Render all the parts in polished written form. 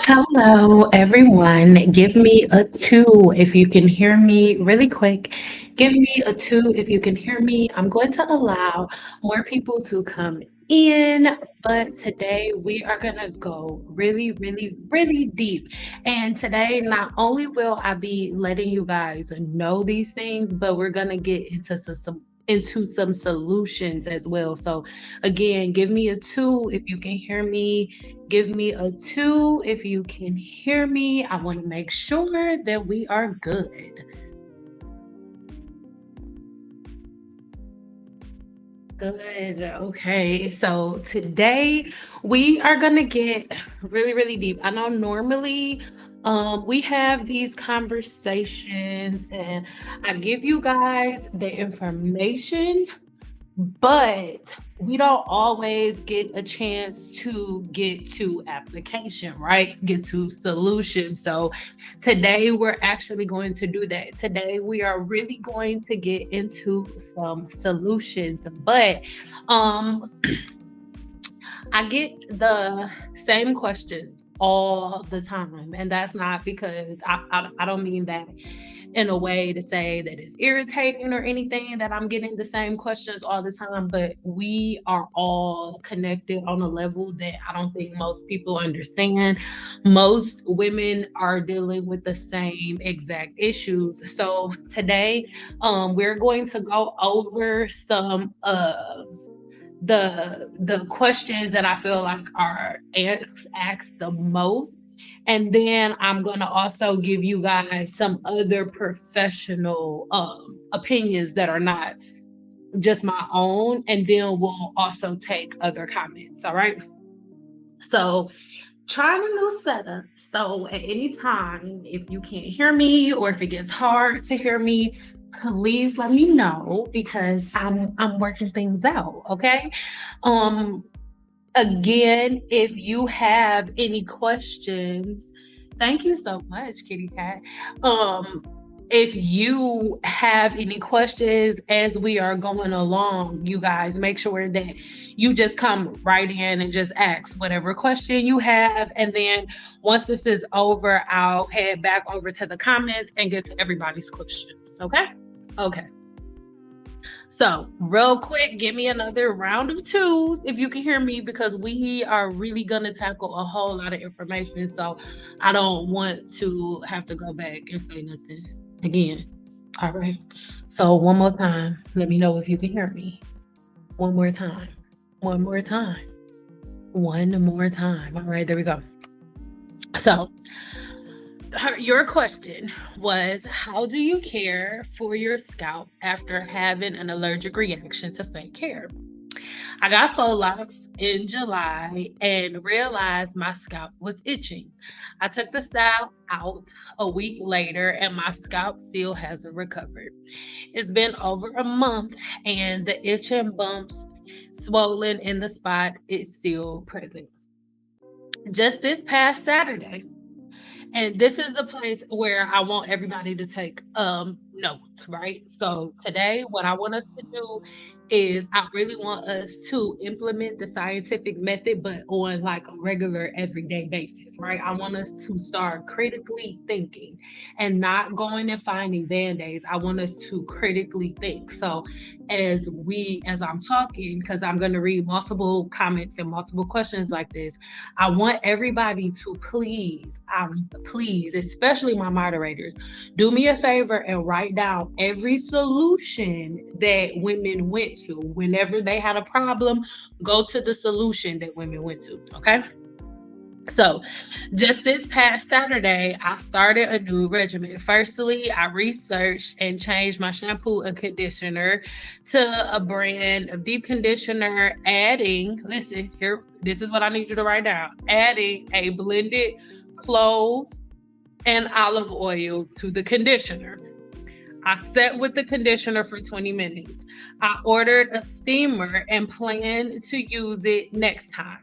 Hello, everyone. Give me a two if you can hear me really quick. Give me a two if you can hear me. I'm going to allow more people to come in, but today we are going to go really, really, really deep. And today, not only will I be letting you guys know these things, but we're going to get into some solutions as well. So again, give me a two if you can hear me. Give me a two if you can hear me. I want to make sure that we are good. Good. Okay. So today we are going to get really, really deep. I know normally we have these conversations and I give you guys the information, but we don't always get a chance to get to application, right? Get to solution. So today we're actually going to do that. Today we are really going to get into some solutions, but um I get the same questions all the time, and that's not because I don't mean that in a way to say that it's irritating or anything that I'm getting the same questions all the time, but we are all connected on a level that I don't think most people understand. Most women are dealing with the same exact issues. So today, we're going to go over some of the questions that I feel like are asked the most. And then I'm going to also give you guys some other professional opinions that are not just my own. And then we'll also take other comments. All right. So, trying a new setup. So, at any time, if you can't hear me or if it gets hard to hear me, please let me know because I'm working things out. Okay. Um, Again, if you have any questions, thank you so much, Kitty Cat. Um, if you have any questions as we are going along, you guys make sure that you just come right in and just ask whatever question you have. And then once this is over, I'll head back over to the comments and get to everybody's questions. Okay? Okay. So, real quick, give me another round of twos if you can hear me, because we are really going to tackle a whole lot of information. So, I don't want to have to go back and say nothing again. All right. So, one more time, let me know if you can hear me. One more time. One more time. One more time. All right, there we go. So, your question was, how do you care for your scalp after having an allergic reaction to fake hair? I got faux locks in July and realized my scalp was itching. I took the salve out a week later and my scalp still hasn't recovered. It's been over a month and the itch and bumps swollen in the spot is still present. Just this past Saturday, and this is the place where I want everybody to take notes, right? So today what I want us to do is I really want us to implement the scientific method, but on like a regular everyday basis, right? I want us to start critically thinking and not going and finding band-aids. I want us to critically think. So as I'm talking, because I'm going to read multiple comments and multiple questions like this, I want everybody to please, especially my moderators, do me a favor and write down every solution that women went to. Whenever they had a problem, go to the solution that women went to. Okay. So, just this past Saturday, I started a new regimen. Firstly, I researched and changed my shampoo and conditioner to a brand of deep conditioner, adding, listen, here, this is what I need you to write down, adding a blended clove and olive oil to the conditioner. I sat with the conditioner for 20 minutes. I ordered a steamer and plan to use it next time.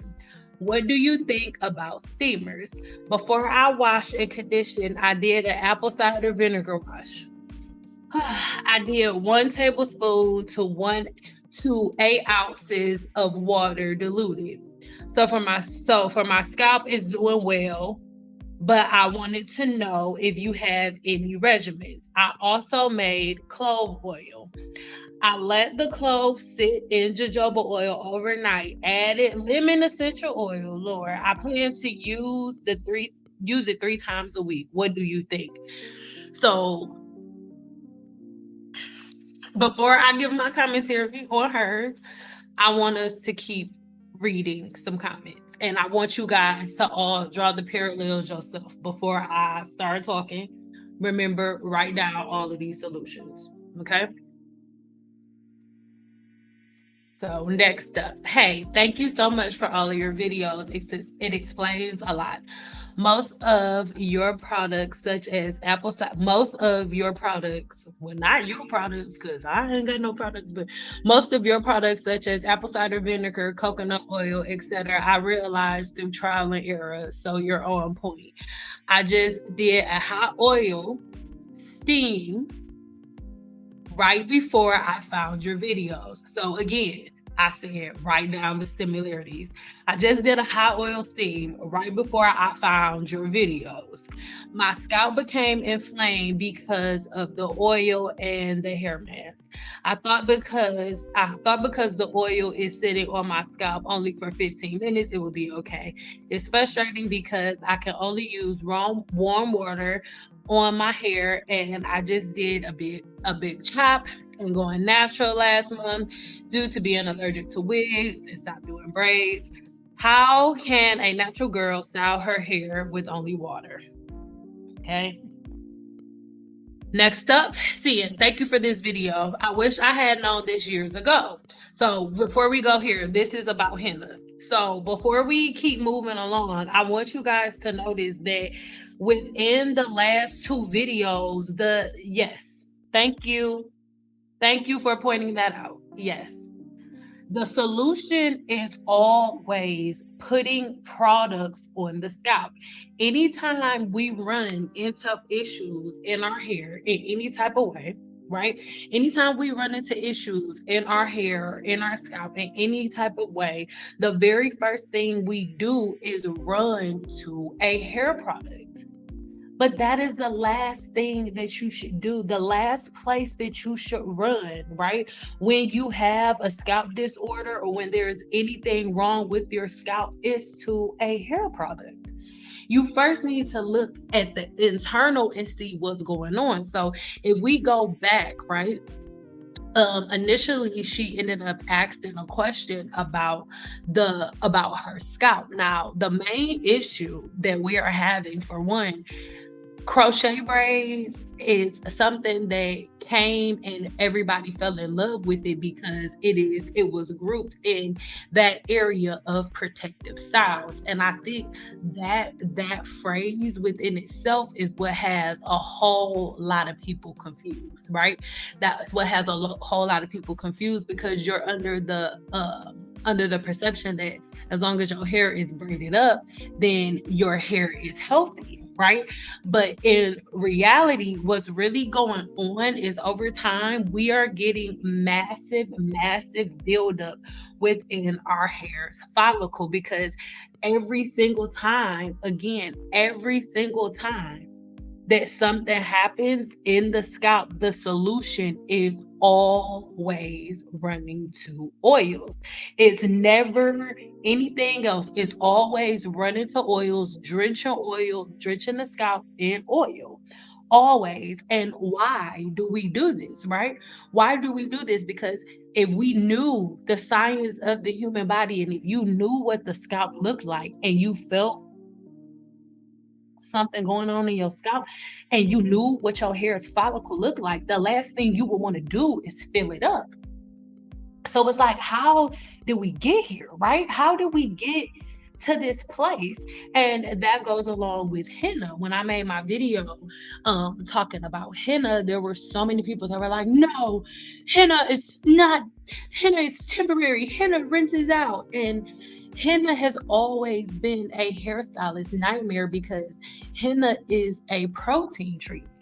What do you think about steamers? Before I wash and condition, I did an apple cider vinegar wash. I did 1 tablespoon to 8 ounces of water diluted. So for my scalp is doing well. but I wanted to know if you have any regimens. I also made clove oil. I let the cloves sit in jojoba oil overnight. Added lemon essential oil. Lord, I plan to use it 3 times a week. What do you think? So before I give my commentary on hers, I want us to keep reading some comments. And I want you guys to all draw the parallels yourself before I start talking. Remember, write down all of these solutions. Okay. So next up, hey, thank you so much for all of your videos. It explains a lot. Most of your products, such as apple cider, most of your products, well, not your products, because I ain't got no products, but most of your products, such as apple cider vinegar, coconut oil, etc., I realized through trial and error. So you're on point. I just did a hot oil steam right before I found your videos. So again, I said write down the similarities. I just did a hot oil steam right before I found your videos. My scalp became inflamed because of the oil and the hair mask. I thought because the oil is sitting on my scalp only for 15 minutes, it would be okay. It's frustrating because I can only use warm water on my hair, and I just did a big chop and going natural last month due to being allergic to wigs and stopped doing braids. How can a natural girl style her hair with only water? Okay. Next up, Cian, thank you for this video. I wish I had known this years ago. So before we go here, this is about henna. So before we keep moving along, I want you guys to notice that within the last 2 videos, yes, thank you. Thank you for pointing that out. Yes. The solution is always putting products on the scalp. Anytime we run into issues in our hair in any type of way, right? Anytime we run into issues in our hair, in our scalp, in any type of way, the very first thing we do is run to a hair product. But that is the last thing that you should do, the last place that you should run, right? When you have a scalp disorder or when there's anything wrong with your scalp, is to a hair product. You first need to look at the internal and see what's going on. So if we go back, right? Initially she ended up asking a question about her scalp. Now, the main issue that we are having, for one, crochet braids is something that came and everybody fell in love with it because it was grouped in that area of protective styles. And I think that phrase within itself is what has a whole lot of people confused, right? That's what has whole lot of people confused, because you're under the perception that as long as your hair is braided up, then your hair is healthy, right? But in reality, what's really going on is over time, we are getting massive buildup within our hair's follicle, because every single time that something happens in the scalp, the solution is always running to oils. It's never anything else. It's always running to oils, drenching the scalp in oil. Always. And why do we do this, right? Why do we do this? Because if we knew the science of the human body, and if you knew what the scalp looked like, and you felt something going on in your scalp, and you knew what your hair's follicle looked like, the last thing you would want to do is fill it up. So it's like, how did we get here, right? How did we get to this place? And that goes along with henna. When I made my video talking about henna, there were so many people that were like, no, henna is not, henna is temporary, henna rinses out. And henna has always been a hairstylist nightmare, because henna is a protein treatment,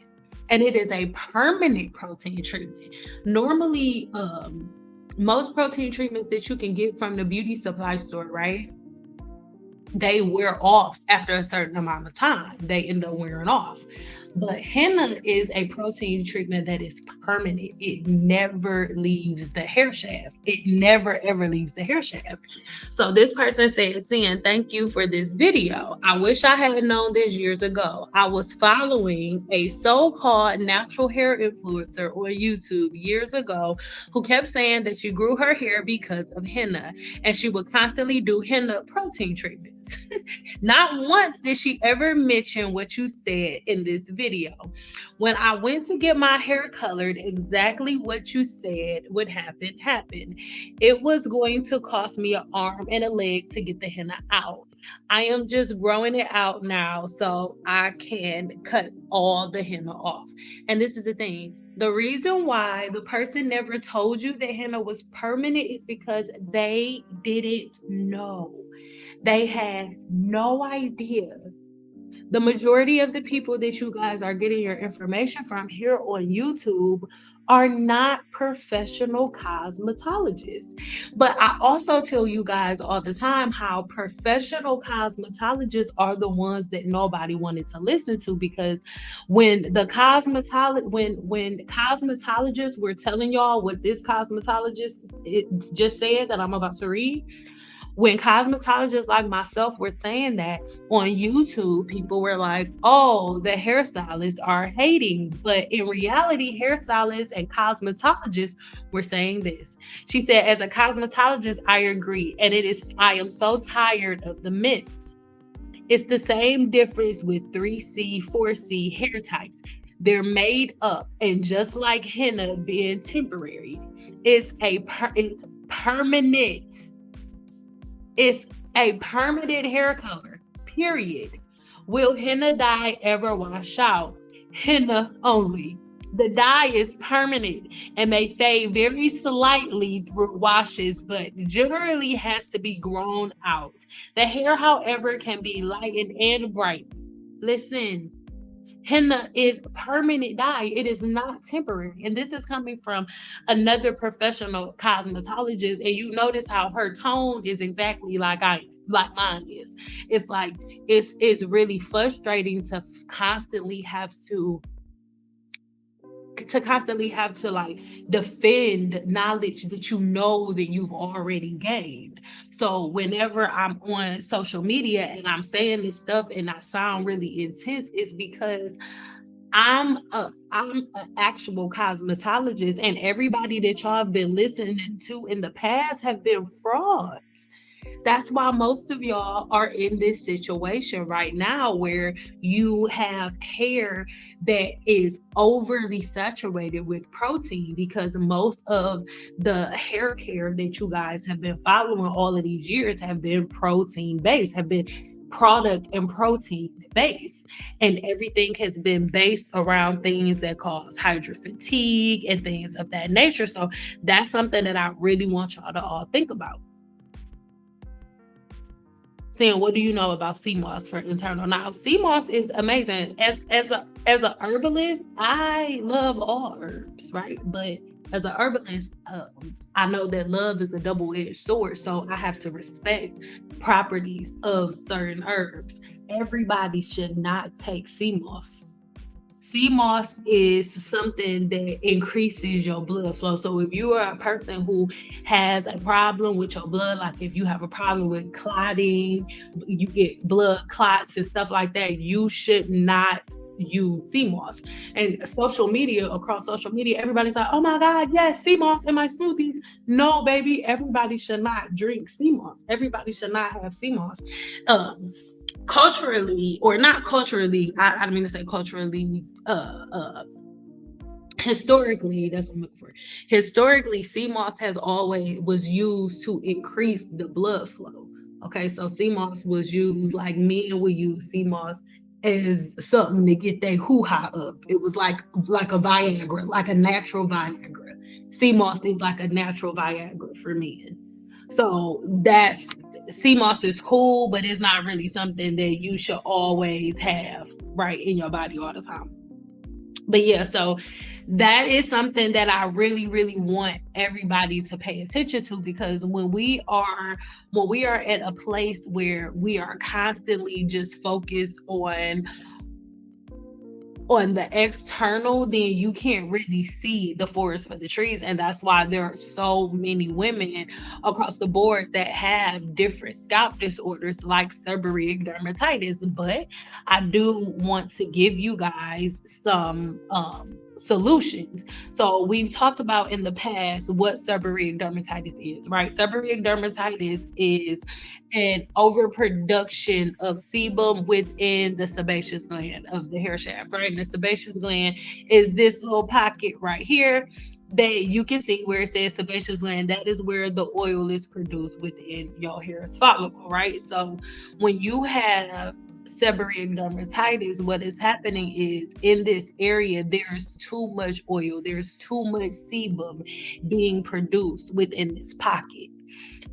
and it is a permanent protein treatment. Normally, most protein treatments that you can get from the beauty supply store, right? they wear off after a certain amount of time. They end up wearing off. But henna is a protein treatment that is permanent. It never leaves the hair shaft. It never ever leaves the hair shaft. So this person said, "Sin, thank you for this video. I wish I had known this years ago. I was following a so-called natural hair influencer on YouTube years ago who kept saying that she grew her hair because of henna, and she would constantly do henna protein treatments. Not once did she ever mention what you said in this video. When I went to get my hair colored, exactly what you said would happen happened. It was going to cost me an arm and a leg to get the henna out. I am just growing it out now so I can cut all the henna off." And this is the thing. The reason why the person never told you that henna was permanent is because they didn't know. They had no idea. The majority of the people that you guys are getting your information from here on YouTube are not professional cosmetologists. But I also tell you guys all the time how professional cosmetologists are the ones that nobody wanted to listen to, because when cosmetologists were telling y'all what this cosmetologist just said that I'm about to read, when cosmetologists like myself were saying that on YouTube, people were like, "Oh, the hairstylists are hating." But in reality, hairstylists and cosmetologists were saying this. She said, "As a cosmetologist, I agree. And I am so tired of the myths. It's the same difference with 3C, 4C hair types. They're made up. And just like henna being temporary, it's permanent. It's a permanent hair color, period. Will henna dye ever wash out? Henna only. The dye is permanent and may fade very slightly through washes, but generally has to be grown out. The hair, however, can be lightened and brightened. Listen, henna is permanent dye. It is not temporary. And this is coming from another professional cosmetologist. And you notice how her tone is exactly like mine is. It's like it's really frustrating to constantly have to like defend knowledge that you know that you've already gained. So whenever I'm on social media and I'm saying this stuff and I sound really intense, it's because I'm an actual cosmetologist, and everybody that y'all have been listening to in the past have been frauds. That's why most of y'all are in this situation right now where you have hair that is overly saturated with protein, because most of the hair care that you guys have been following all of these years have been protein based, have been product and protein based, and everything has been based around things that cause hydro fatigue and things of that nature. So that's something that I really want y'all to all think about. Saying, what do you know about sea moss for internal? Now, sea moss is amazing. As a herbalist, I love all herbs, right? But as a herbalist, I know that love is a double-edged sword, so I have to respect properties of certain herbs. Everybody should not take sea moss. Sea moss is something that increases your blood flow. So if you are a person who has a problem with your blood, like if you have a problem with clotting, you get blood clots and stuff like that, you should not use sea moss. And across social media, everybody's like, "Oh my God, yes, sea moss in my smoothies." No, baby, everybody should not drink sea moss. Everybody should not have sea moss. Um, Culturally, or not culturally, I don't mean to say culturally, historically, that's what I'm looking for. Historically, sea moss has always was used to increase the blood flow. Okay, so sea moss was used, like men would use sea moss as something to get their hoo-ha up. It was like a Viagra, like a natural Viagra. Sea moss is like a natural Viagra for men. So that's sea moss is cool, but it's not really something that you should always have right in your body all the time. But yeah, so that is something that I really, really want everybody to pay attention to, because when we are at a place where we are constantly just focused on the external, then you can't really see the forest for the trees. And that's why there are so many women across the board that have different scalp disorders like seborrheic dermatitis. But I do want to give you guys some solutions. So we've talked about in the past what seborrheic dermatitis is, right? Seborrheic dermatitis is an overproduction of sebum within the sebaceous gland of the hair shaft, right? And the sebaceous gland is this little pocket right here that you can see where it says sebaceous gland. That is where the oil is produced within your hair's follicle, right? So when you have seborrheic dermatitis, what is happening is in this area, there's too much oil, there's too much sebum being produced within this pocket.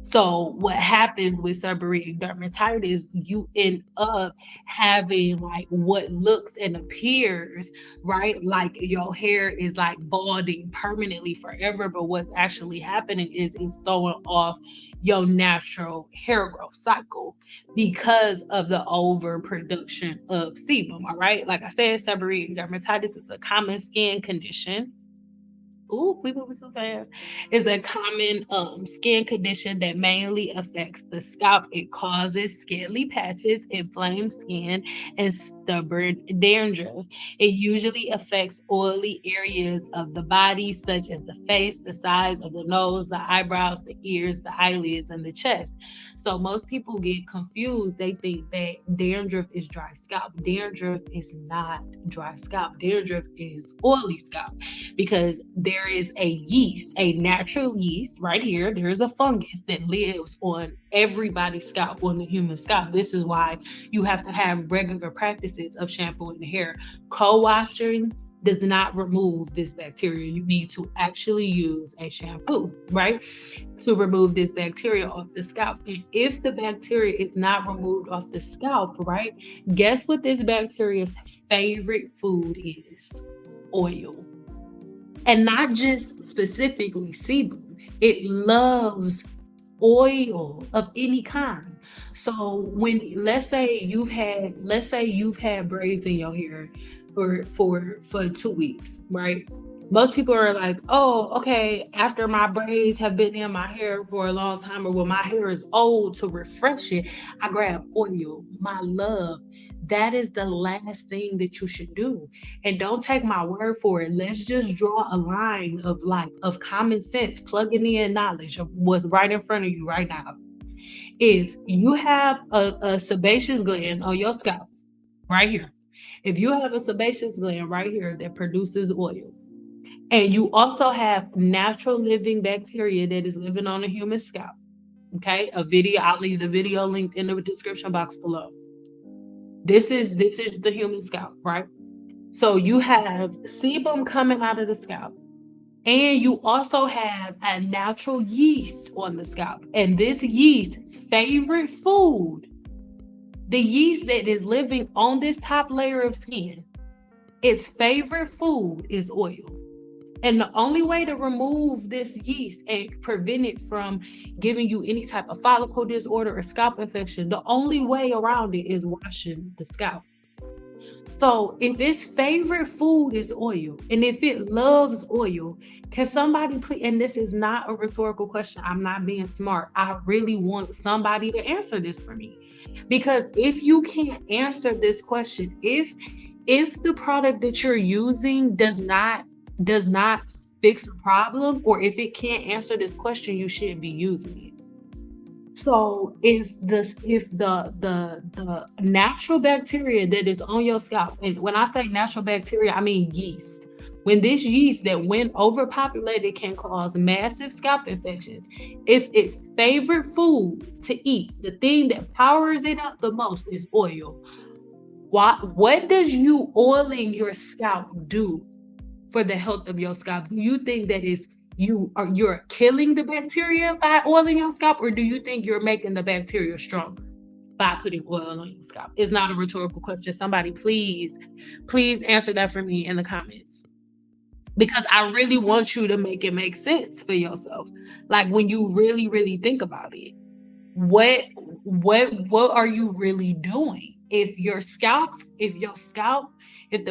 So what happens with seborrheic dermatitis, you end up having like what looks and appears, right? Like your hair is like balding permanently forever, but what's actually happening is it's throwing off your natural hair growth cycle because of the overproduction of sebum. All right. Like I said, seborrheic dermatitis is a common skin condition. Ooh, we moving so fast. Is a common skin condition that mainly affects the scalp. It causes scaly patches, inflamed skin, and stubborn dandruff. It usually affects oily areas of the body, such as the face, the sides of the nose, the eyebrows, the ears, the eyelids, and the chest. So most people get confused. They think that dandruff is dry scalp. Dandruff is not dry scalp. Dandruff is oily scalp, because there is a yeast, a natural yeast right here. There is a fungus that lives on everybody's scalp, on the human scalp. This is why you have to have regular practices of shampooing the hair. Co-washing does not remove this bacteria. You need to actually use a shampoo, right? To remove this bacteria off the scalp. And if the bacteria is not removed off the scalp, right? Guess what this bacteria's favorite food is? Oil. And not just specifically sebum. It loves oil of any kind. So when let's say you've had braids in your hair for 2 weeks, right? Most people are like, oh, okay, after my braids have been in my hair for a long time, or when my hair is old, to refresh it, I grab oil. My love, that is the last thing that you should do. And don't take my word for it. Let's just draw a line of common sense, plugging in knowledge of what's right in front of you right now. If you have a sebaceous gland on your scalp right here, if you have a sebaceous gland right here that produces oil, and you also have natural living bacteria that is living on a human scalp, okay? I'll leave the video linked in the description box below. This is the human scalp, right? So you have sebum coming out of the scalp. And you also have a natural yeast on the scalp. And this yeast favorite food, the yeast that is living on this top layer of skin, its favorite food is oil. And the only way to remove this yeast and prevent it from giving you any type of follicle disorder or scalp infection, the only way around it is washing the scalp. So if its favorite food is oil, and if it loves oil, can somebody please? And this is not a rhetorical question. I'm not being smart. I really want somebody to answer this for me. Because if you can't answer this question, if the product that you're using does not fix a problem, or if it can't answer this question, you shouldn't be using it. So if the natural bacteria that is on your scalp, and when I say natural bacteria, I mean yeast. When this yeast that when overpopulated can cause massive scalp infections, if its favorite food to eat, the thing that powers it up the most is oil. What does you oiling your scalp do for the health of your scalp? Do you think that is you're killing the bacteria by oiling your scalp, or do you think you're making the bacteria stronger? by putting oil on your scalp? It's not a rhetorical question. Somebody please answer that for me in the comments. Because I really want you to make it make sense for yourself. Like when you really, really think about it. What what are you really doing? If the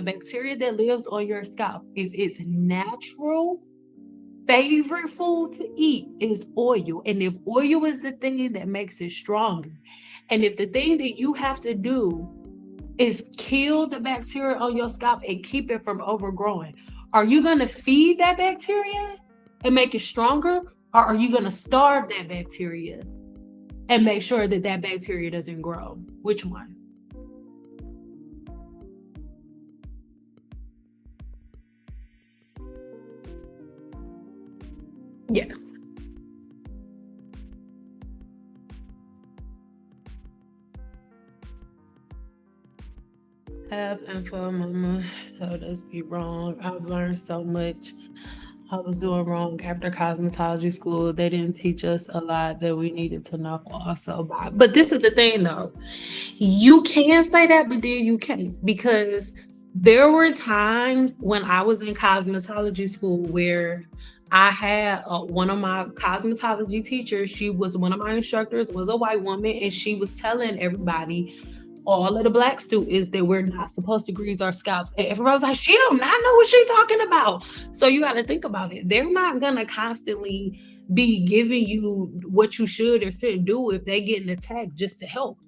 bacteria that lives on your scalp, if it's natural, favorite food to eat is oil. And if oil is the thing that makes it stronger, and if the thing that you have to do is kill the bacteria on your scalp and keep it from overgrowing, are you going to feed that bacteria and make it stronger? Or are you going to starve that bacteria and make sure that that bacteria doesn't grow? Which one? Yes. Have info, mama. So let's be wrong. I've learned so much. I was doing wrong after cosmetology school. They didn't teach us a lot that we needed to know also. But this is the thing though. You can say that, but then you can't, because there were times when I was in cosmetology school where I had one of my cosmetology teachers. She was one of my instructors, was a white woman, and she was telling everybody, all of the black students, that we're not supposed to grease our scalps. And everybody was like, she do not know what she's talking about. So you got to think about it. They're not gonna constantly be giving you what you should or shouldn't do if they getting attacked just to help.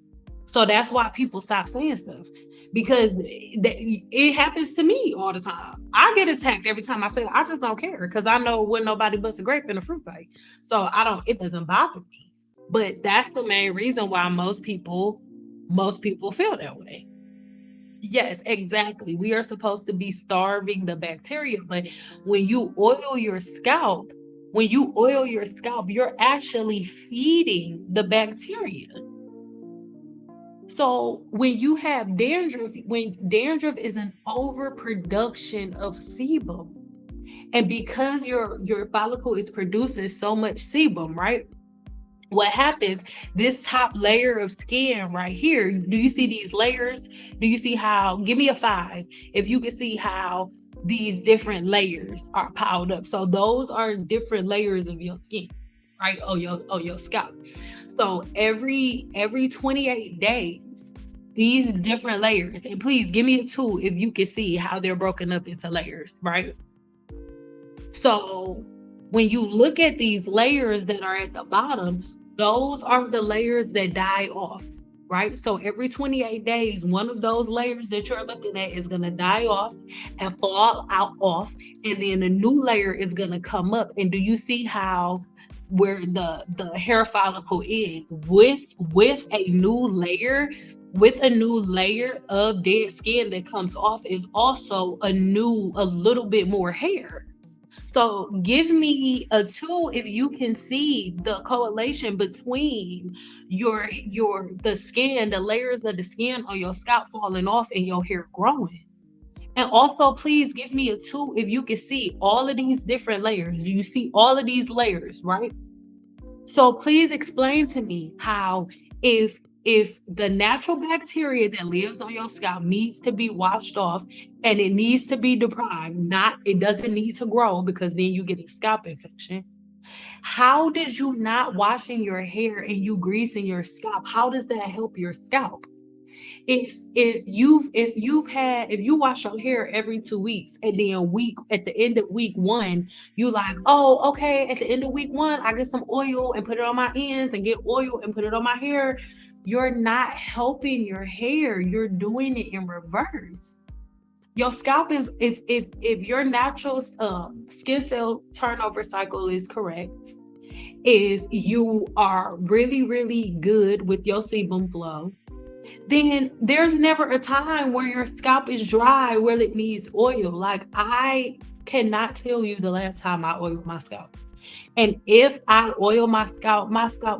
So that's why people stop saying stuff, because it happens to me all the time. I get attacked every time I say it. I just don't care because I know when nobody busts a grape in a fruit fight. So I don't. It doesn't bother me. But that's the main reason why most people feel that way. Yes, exactly. We are supposed to be starving the bacteria, but when you oil your scalp, you're actually feeding the bacteria. So when dandruff is an overproduction of sebum, and because your follicle is producing so much sebum, right? What happens, this top layer of skin right here, do you see these layers? Do you see how, give me a 5 if you can see how these different layers are piled up? So those are different layers of your skin, right? Oh your scalp. So every 28 days, these different layers, and please give me a 2 if you can see how they're broken up into layers, right? So when you look at these layers that are at the bottom, those are the layers that die off, right? So every 28 days, one of those layers that you're looking at is going to die off and fall out off, and then a new layer is going to come up. And do you see how where the hair follicle is with a new layer, with a new layer of dead skin that comes off, is also a little bit more hair. So give me a 2 if you can see the correlation between the skin, the layers of the skin on your scalp falling off and your hair growing. And also please give me a 2 if you can see all of these different layers. Do you see all of these layers, right? So please explain to me how, if the natural bacteria that lives on your scalp needs to be washed off and it needs to be deprived, not it doesn't need to grow because then you get a scalp infection. How did you not washing your hair and you greasing your scalp? How does that help your scalp? If you wash your hair every 2 weeks, and then week at the end of week one, you like, oh, okay, at the end of week one, I get some oil and put it on my ends and get oil and put it on my hair. You're not helping your hair. You're doing it in reverse. Your scalp is, if your natural skin cell turnover cycle is correct, if you are really, really good with your sebum flow, then there's never a time where your scalp is dry where it needs oil. Like, I cannot tell you the last time I oiled my scalp. And if I oil my scalp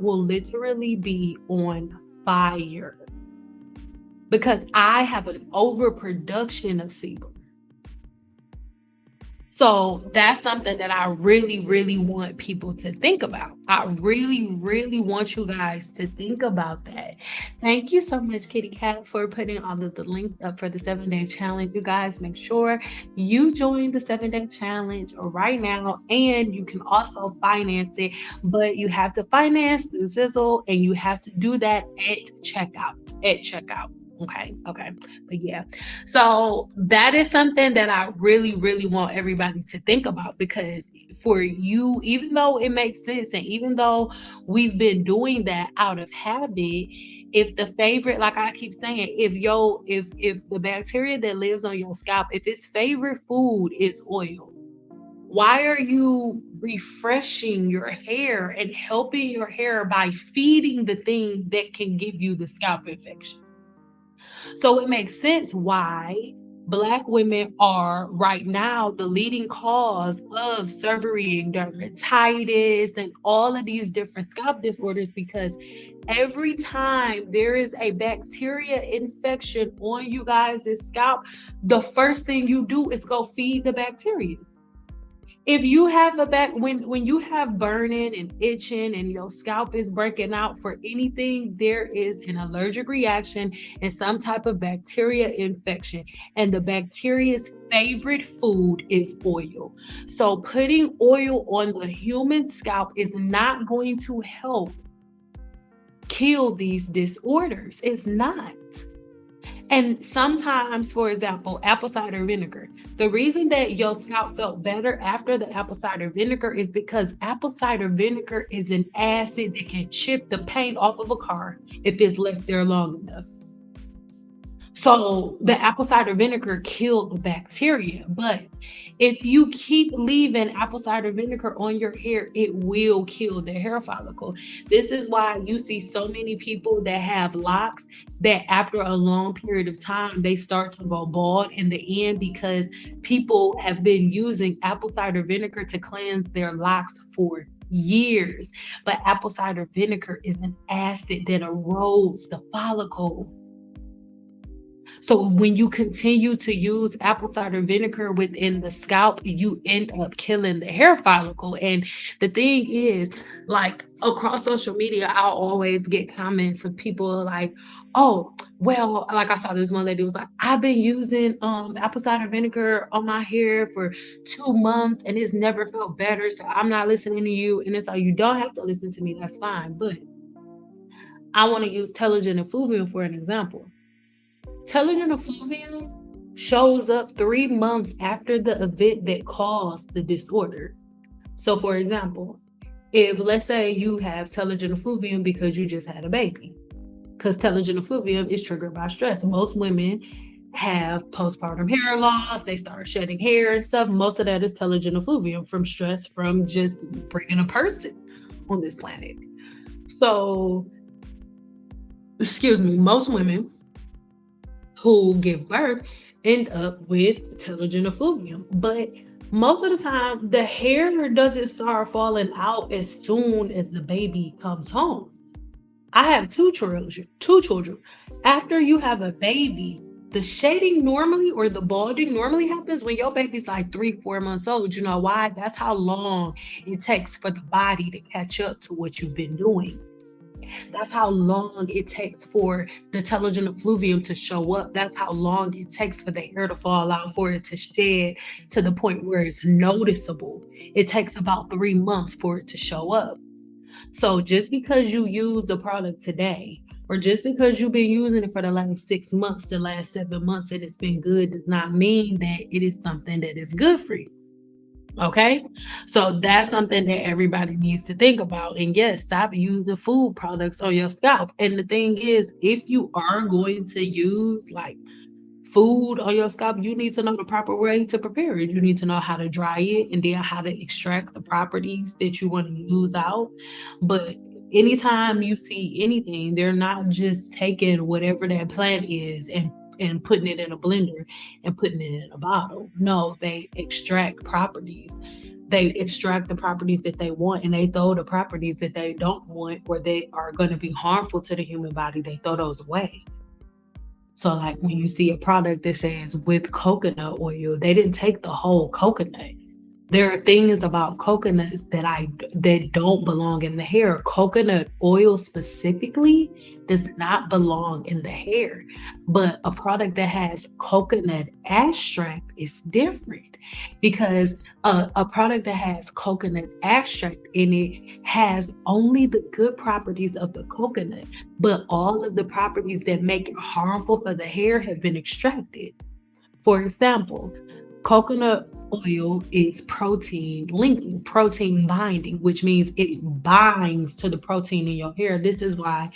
will literally be on fire because I have an overproduction of sebum. So that's something that I really, really want people to think about. I really, really want you guys to think about that. Thank you so much, Kitty Cat, for putting all of the links up for the 7-day challenge. You guys make sure you join the 7-day challenge right now, and you can also finance it, but you have to finance the Zizzle, and you have to do that at checkout. At checkout. Okay. Okay. But yeah. So that is something that I really, really want everybody to think about, because for you, even though it makes sense and even though we've been doing that out of habit, if the favorite, like I keep saying, if the bacteria that lives on your scalp, if its favorite food is oil, why are you refreshing your hair and helping your hair by feeding the thing that can give you the scalp infection? So it makes sense why Black women are right now the leading cause of seborrheic dermatitis and all of these different scalp disorders, because every time there is a bacteria infection on you guys' scalp, the first thing you do is go feed the bacteria. If you have a back when you have burning and itching and your scalp is breaking out for anything, there is an allergic reaction and some type of bacteria infection, and the bacteria's favorite food is oil. So putting oil on the human scalp is not going to help kill these disorders. It's not. And sometimes, for example, apple cider vinegar. The reason that your scalp felt better after the apple cider vinegar is because apple cider vinegar is an acid that can chip the paint off of a car if it's left there long enough. So the apple cider vinegar killed the bacteria. But if you keep leaving apple cider vinegar on your hair, it will kill the hair follicle. This is why you see so many people that have locks that after a long period of time, they start to go bald in the end, because people have been using apple cider vinegar to cleanse their locks for years. But apple cider vinegar is an acid that erodes the follicle. So when you continue to use apple cider vinegar within the scalp, you end up killing the hair follicle. And the thing is, like across social media, I'll always get comments of people like, "Oh, well," like I saw this one lady was like, "I've been using apple cider vinegar on my hair for 2 months and it's never felt better. So I'm not listening to you." And it's like, you don't have to listen to me, that's fine. But I want to use telogen effluvium for an example. Telogen effluvium shows up 3 months after the event that caused the disorder. So, for example, if let's say you have telogen effluvium because you just had a baby, because telogen effluvium is triggered by stress. Most women have postpartum hair loss, they start shedding hair and stuff. Most of that is telogen effluvium from stress from just bringing a person on this planet. So, excuse me, most women who give birth end up with telogen effluvium. But most of the time, the hair doesn't start falling out as soon as the baby comes home. I have two children. Two children. After you have a baby, the shading normally or the balding normally happens when your baby's like 3, 4 months old. You know why? That's how long it takes for the body to catch up to what you've been doing. That's how long it takes for the telogen effluvium to show up. That's how long it takes for the hair to fall out, for it to shed to the point where it's noticeable. It takes about 3 months for it to show up. So just because you use the product today, or just because you've been using it for the last 6 months, the last 7 months, and it's been good, does not mean that it is something that is good for you. Okay. So that's something that everybody needs to think about. And yes, stop using food products on your scalp. And the thing is, if you are going to use like food on your scalp, you need to know the proper way to prepare it. You need to know how to dry it and then how to extract the properties that you want to use out. But anytime you see anything, they're not just taking whatever that plant is and putting it in a blender and putting it in a bottle. No, they extract properties. They extract the properties that they want, and they throw the properties that they don't want or they are going to be harmful to the human body, they throw those away. So, like when you see a product that says with coconut oil, they didn't take the whole coconut. There are things about coconuts that don't belong in the hair. Coconut oil specifically does not belong in the hair, but a product that has coconut extract is different because a product that has coconut extract in it has only the good properties of the coconut, but all of the properties that make it harmful for the hair have been extracted. For example, coconut oil is protein linking, protein binding, which means it binds to the protein in your hair. This is why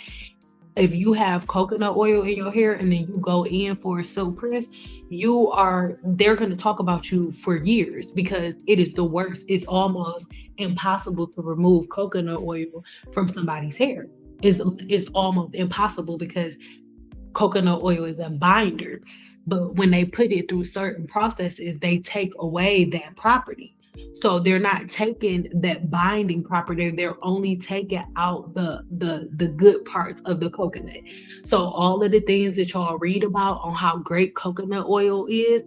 if you have coconut oil in your hair and then you go in for a silk press, they're going to talk about you for years because it is the worst. It's almost impossible to remove coconut oil from somebody's hair. It's almost impossible because coconut oil is a binder, but when they put it through certain processes, they take away that property. So they're not taking that binding property, they're only taking out the good parts of the coconut. So all of the things that y'all read about on how great coconut oil is,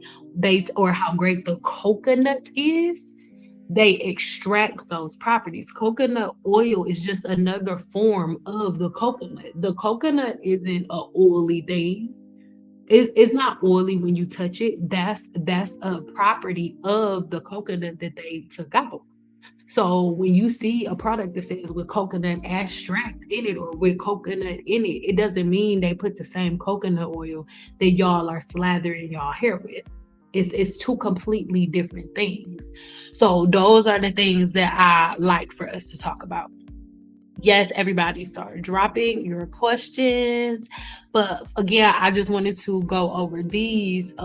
or how great the coconut is, they extract those properties. Coconut oil is just another form of the coconut. The coconut isn't a oily thing. It's not oily when you touch it. That's a property of the coconut that they took out. So when you see a product that says with coconut extract in it or with coconut in it, it doesn't mean they put the same coconut oil that y'all are slathering y'all hair with. It's two completely different things. So those are the things that I like for us to talk about. Yes, everybody start dropping your questions. But again, I just wanted to go over these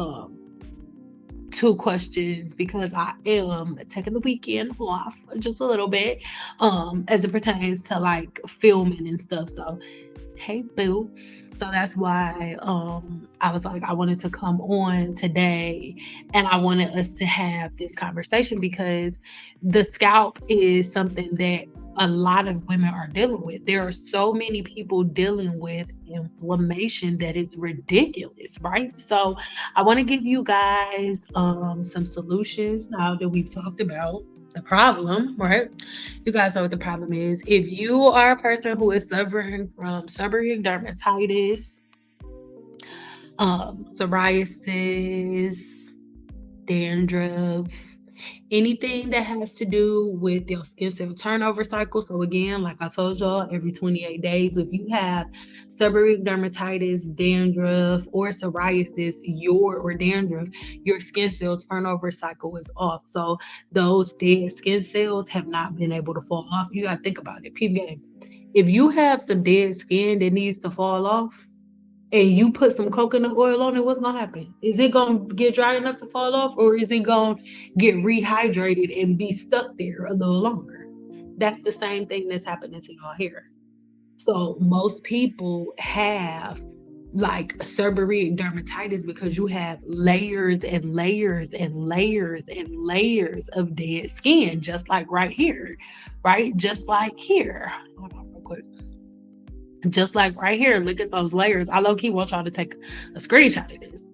two questions because I am taking the weekend off just a little bit as it pertains to like filming and stuff. So hey boo. So that's why I was like I wanted to come on today and I wanted us to have this conversation because the scalp is something that a lot of women are dealing with. There are so many people dealing with inflammation that it's ridiculous, right? So I want to give you guys some solutions now that we've talked about the problem, right? You guys know what the problem is. If you are a person who is suffering from seborrheic dermatitis, psoriasis, dandruff, anything that has to do with your skin cell turnover cycle. So again, like I told y'all, every 28 days, if you have seborrheic dermatitis, dandruff, or psoriasis, or dandruff, your skin cell turnover cycle is off. So those dead skin cells have not been able to fall off. You gotta think about it. People, if you have some dead skin that needs to fall off, and you put some coconut oil on it, what's gonna happen? Is it gonna get dry enough to fall off, or is it gonna get rehydrated and be stuck there a little longer? That's the same thing that's happening to your hair. So most people have like seborrheic dermatitis because you have layers and layers and layers and layers of dead skin, just like right here, right? Just like here. Hold on real quick. Just like right here, look at those layers. I low key want y'all to take a screenshot of this.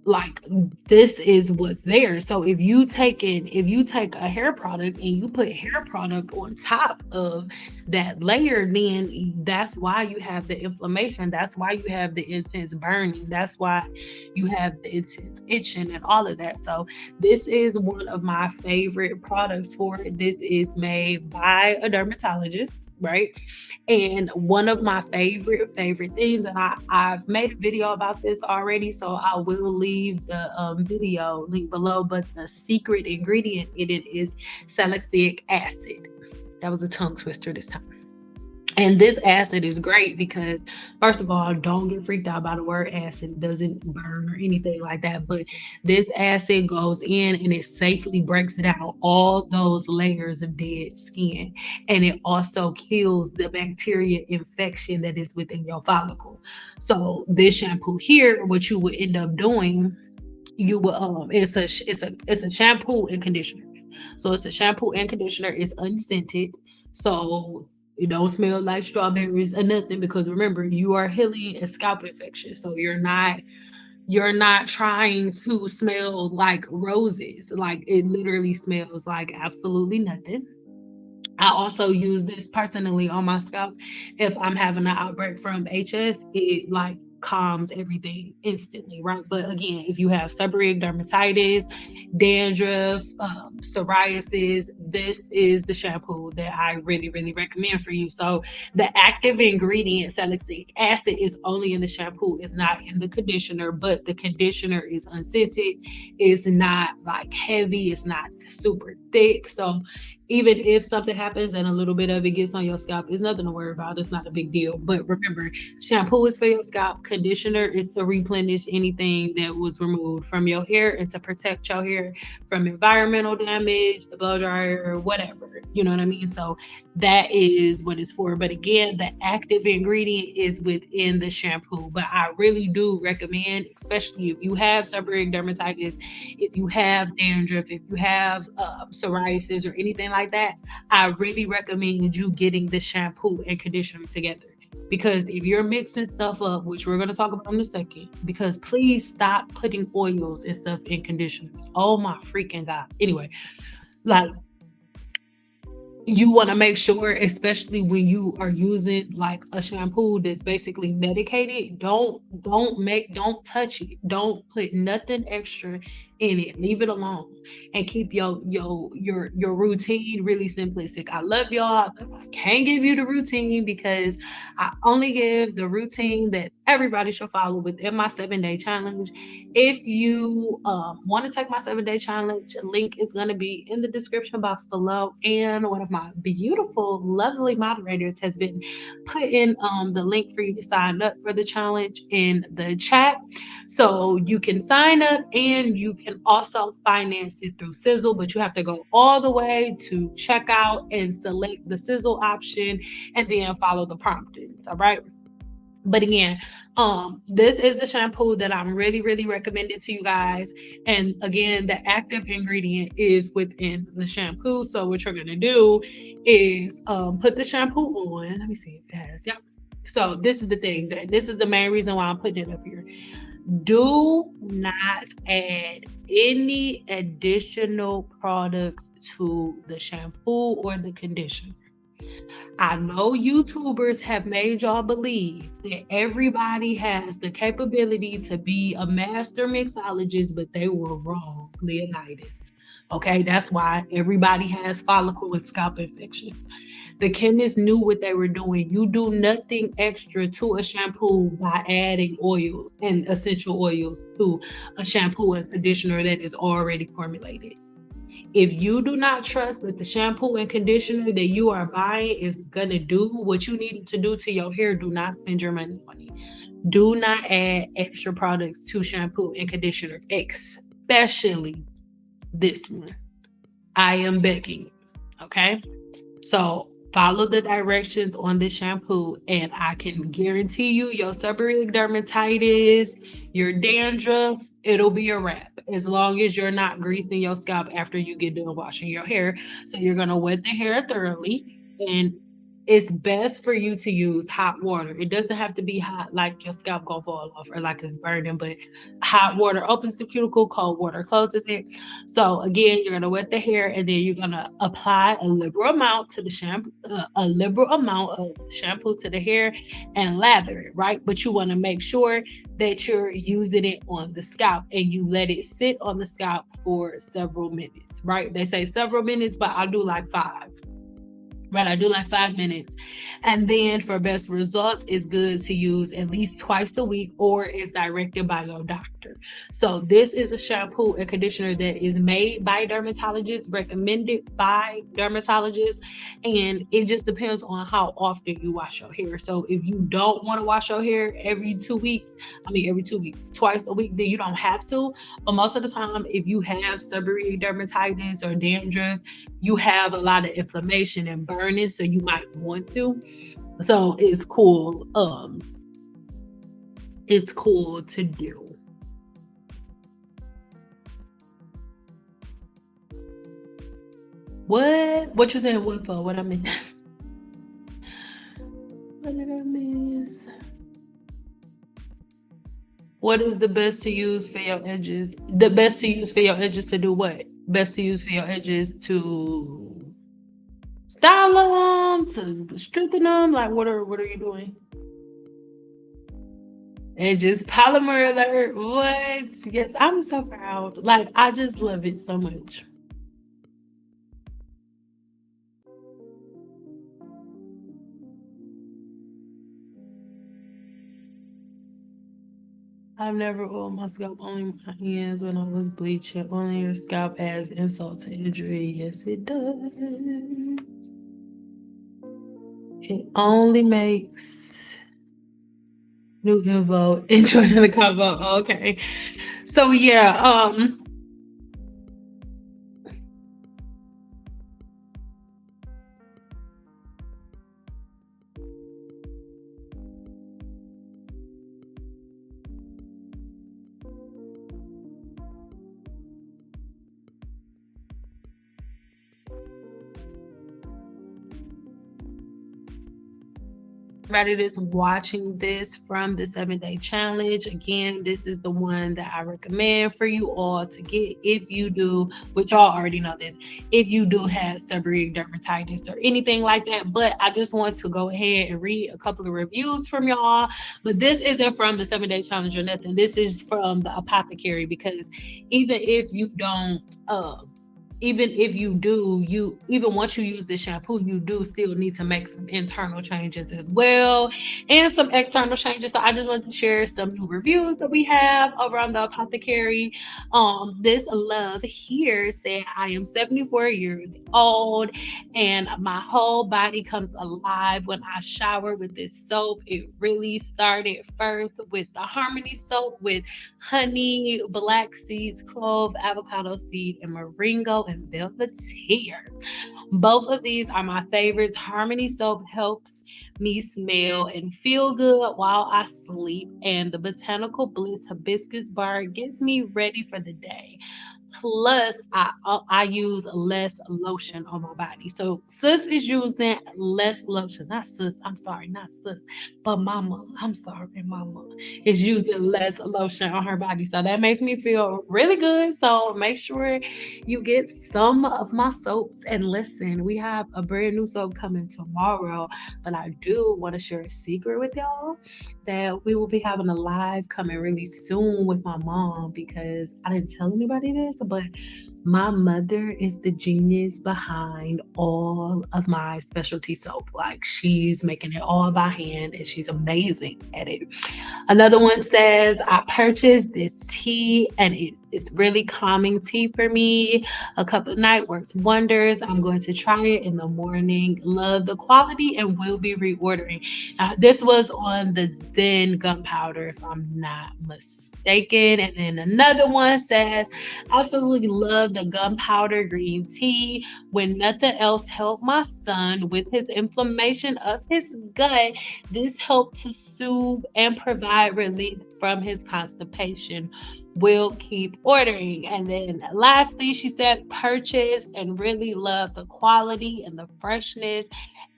Like this is what's there. So if you take a hair product and you put hair product on top of that layer, then that's why you have the inflammation. That's why you have the intense burning. That's why you have the intense itching and all of that. So this is one of my favorite products for it. This is made by a dermatologist, right? And one of my favorite things, and I've made a video about this already, so I will leave the video link below. But the secret ingredient in it is salicylic acid. That was a tongue twister this time. And this acid is great because, first of all, don't get freaked out by the word acid. It doesn't burn or anything like that. But this acid goes in and it safely breaks down all those layers of dead skin. And it also kills the bacteria infection that is within your follicle. So this shampoo here, what you would end up doing, you will it's a shampoo and conditioner. So it's a shampoo and conditioner. It's unscented. So it don't smell like strawberries or nothing because remember, you are healing a scalp infection. So you're not You're not trying to smell like roses. Like it literally smells like absolutely nothing. I also use this personally on my scalp. If I'm having an outbreak from HS, it like calms everything instantly, right? But again, if you have seborrheic dermatitis, dandruff, psoriasis, this is the shampoo that I really, really recommend for you. So the active ingredient, salicylic acid, is only in the shampoo, it's not in the conditioner, but the conditioner is unscented, it's not like heavy, it's not super thick. So even if something happens and a little bit of it gets on your scalp, it's nothing to worry about. It's not a big deal. But remember, shampoo is for your scalp, conditioner is to replenish anything that was removed from your hair and to protect your hair from environmental damage, the blow dryer, whatever. You know what I mean? So that is what it's for. But again, the active ingredient is within the shampoo. But I really do recommend, especially if you have seborrheic dermatitis, if you have dandruff, if you have psoriasis or anything like that, I really recommend you getting the shampoo and conditioner together. Because if you're mixing stuff up, which we're going to talk about in a second, because please stop putting oils and stuff in conditioners. Oh my freaking God. Anyway, like you want to make sure, especially when you are using like a shampoo that's basically medicated, don't touch it, don't put nothing extra in it, leave it alone, and keep your routine really simplistic. I love y'all, but I can't give you the routine because I only give the routine that everybody should follow within my 7-day challenge. If you want to take my 7-day challenge, link is going to be in the description box below. And one of my beautiful, lovely moderators has been putting the link for you to sign up for the challenge in the chat. So you can sign up and you can also finance it through Sizzle, but you have to go all the way to checkout and select the Sizzle option and then follow the promptings. All right. But again, this is the shampoo that I'm really, really recommending to you guys. And again, the active ingredient is within the shampoo. So what you're gonna do is put the shampoo on. Let me see if it has. Yep. So this is the thing. This is the main reason why I'm putting it up here. Do not add any additional products to the shampoo or the conditioner. I know YouTubers have made y'all believe that everybody has the capability to be a master mixologist, but they were wrong, Leonidas. Okay, that's why everybody has follicle and scalp infections. The chemists knew what they were doing. You do nothing extra to a shampoo by adding oils and essential oils to a shampoo and conditioner that is already formulated. If you do not trust that the shampoo and conditioner that you are buying is going to do what you need it to do to your hair, do not spend your money on it. Do not add extra products to shampoo and conditioner, especially this one. I am begging you. Okay. So follow the directions on the shampoo, and I can guarantee you your seborrheic dermatitis, your dandruff, it'll be a wrap as long as you're not greasing your scalp after you get done washing your hair. So you're gonna wet the hair thoroughly, and it's best for you to use hot water. It doesn't have to be hot like your scalp gonna fall off or like it's burning, but hot water opens the cuticle, cold water closes it. So again, you're gonna wet the hair and then you're gonna apply a liberal amount to the shampoo, a liberal amount of shampoo to the hair and lather it, right? But you want to make sure that you're using it on the scalp and you let it sit on the scalp for several minutes, right? They say several minutes, but I do like 5. Right, I do like 5 minutes. And then for best results, it's good to use at least twice a week or is directed by your doctor. So this is a shampoo and conditioner that is made by dermatologists, recommended by dermatologists, and it just depends on how often you wash your hair. So if you don't want to wash your hair every 2 weeks, twice a week, then you don't have to. But most of the time, if you have seborrheic dermatitis or dandruff, you have a lot of inflammation and burning, so you might want to. So it's cool. It's cool to do. What you saying? What for? What I miss? What did I miss? What is the best to use for your edges? The best to use for your edges to do what? Best to use for your edges to style them, to strengthen them. Like what are you doing? Edges polymer alert. What? Yes, I'm so proud. Like I just love it so much. I've never oiled my scalp, only my hands when I was bleaching. Only your scalp adds insult to injury. Yes, it does. It only makes new info. Enjoy the combo. Okay. So yeah, everybody that's watching this from the 7 day challenge. Again, this is the one that I recommend for you all to get if you do, which y'all already know this, if you do have seborrheic dermatitis or anything like that. But I just want to go ahead and read a couple of reviews from y'all. But this isn't from the 7 day challenge or nothing. This is from the apothecary because even if you don't, even if you do, you even once you use the shampoo, you do still need to make some internal changes as well and some external changes. So I just want to share some new reviews that we have over on the apothecary. This love here said, I am 74 years old and my whole body comes alive when I shower with this soap. It really started first with the Harmony soap with honey, black seeds, clove, avocado seed, and moringa and velveteer. Both of these are my favorites. Harmony soap helps me smell and feel good while I sleep, and the botanical bliss hibiscus bar gets me ready for the day. Plus, I use less lotion on my body. So sis is using less lotion. Not sis. I'm sorry, not sis, but mama. I'm sorry, mama is using less lotion on her body. So that makes me feel really good. So make sure you get some of my soaps. And listen, we have a brand new soap coming tomorrow. But I do want to share a secret with y'all that we will be having a live coming really soon with my mom because I didn't tell anybody this, but my mother is the genius behind all of my specialty soap. Like she's making it all by hand and she's amazing at it. Another one says, I purchased this tea and it's really calming tea for me. A cup of night works wonders. I'm going to try it in the morning. Love the quality and will be reordering. This was on the Zen gunpowder, if I'm not mistaken. And then another one says, absolutely love the gunpowder green tea. When nothing else helped my son with his inflammation of his gut, this helped to soothe and provide relief from his constipation. Will keep ordering. And then lastly, she said, purchase and really love the quality and the freshness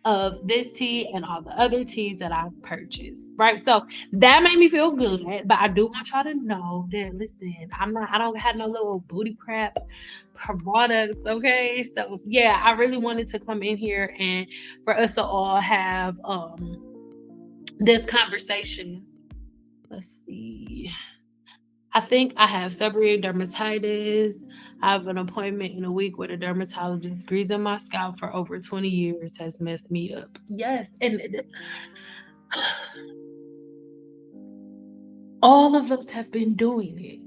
of this tea and all the other teas that I've purchased. Right. So that made me feel good. But I do want y'all to know that listen, I don't have no little booty crap products. Okay. So yeah, I really wanted to come in here and for us to all have this conversation. Let's see. I think I have seborrheic dermatitis. I have an appointment in a week with a dermatologist. Greasing my scalp for over 20 years has messed me up. Yes, and all of us have been doing it.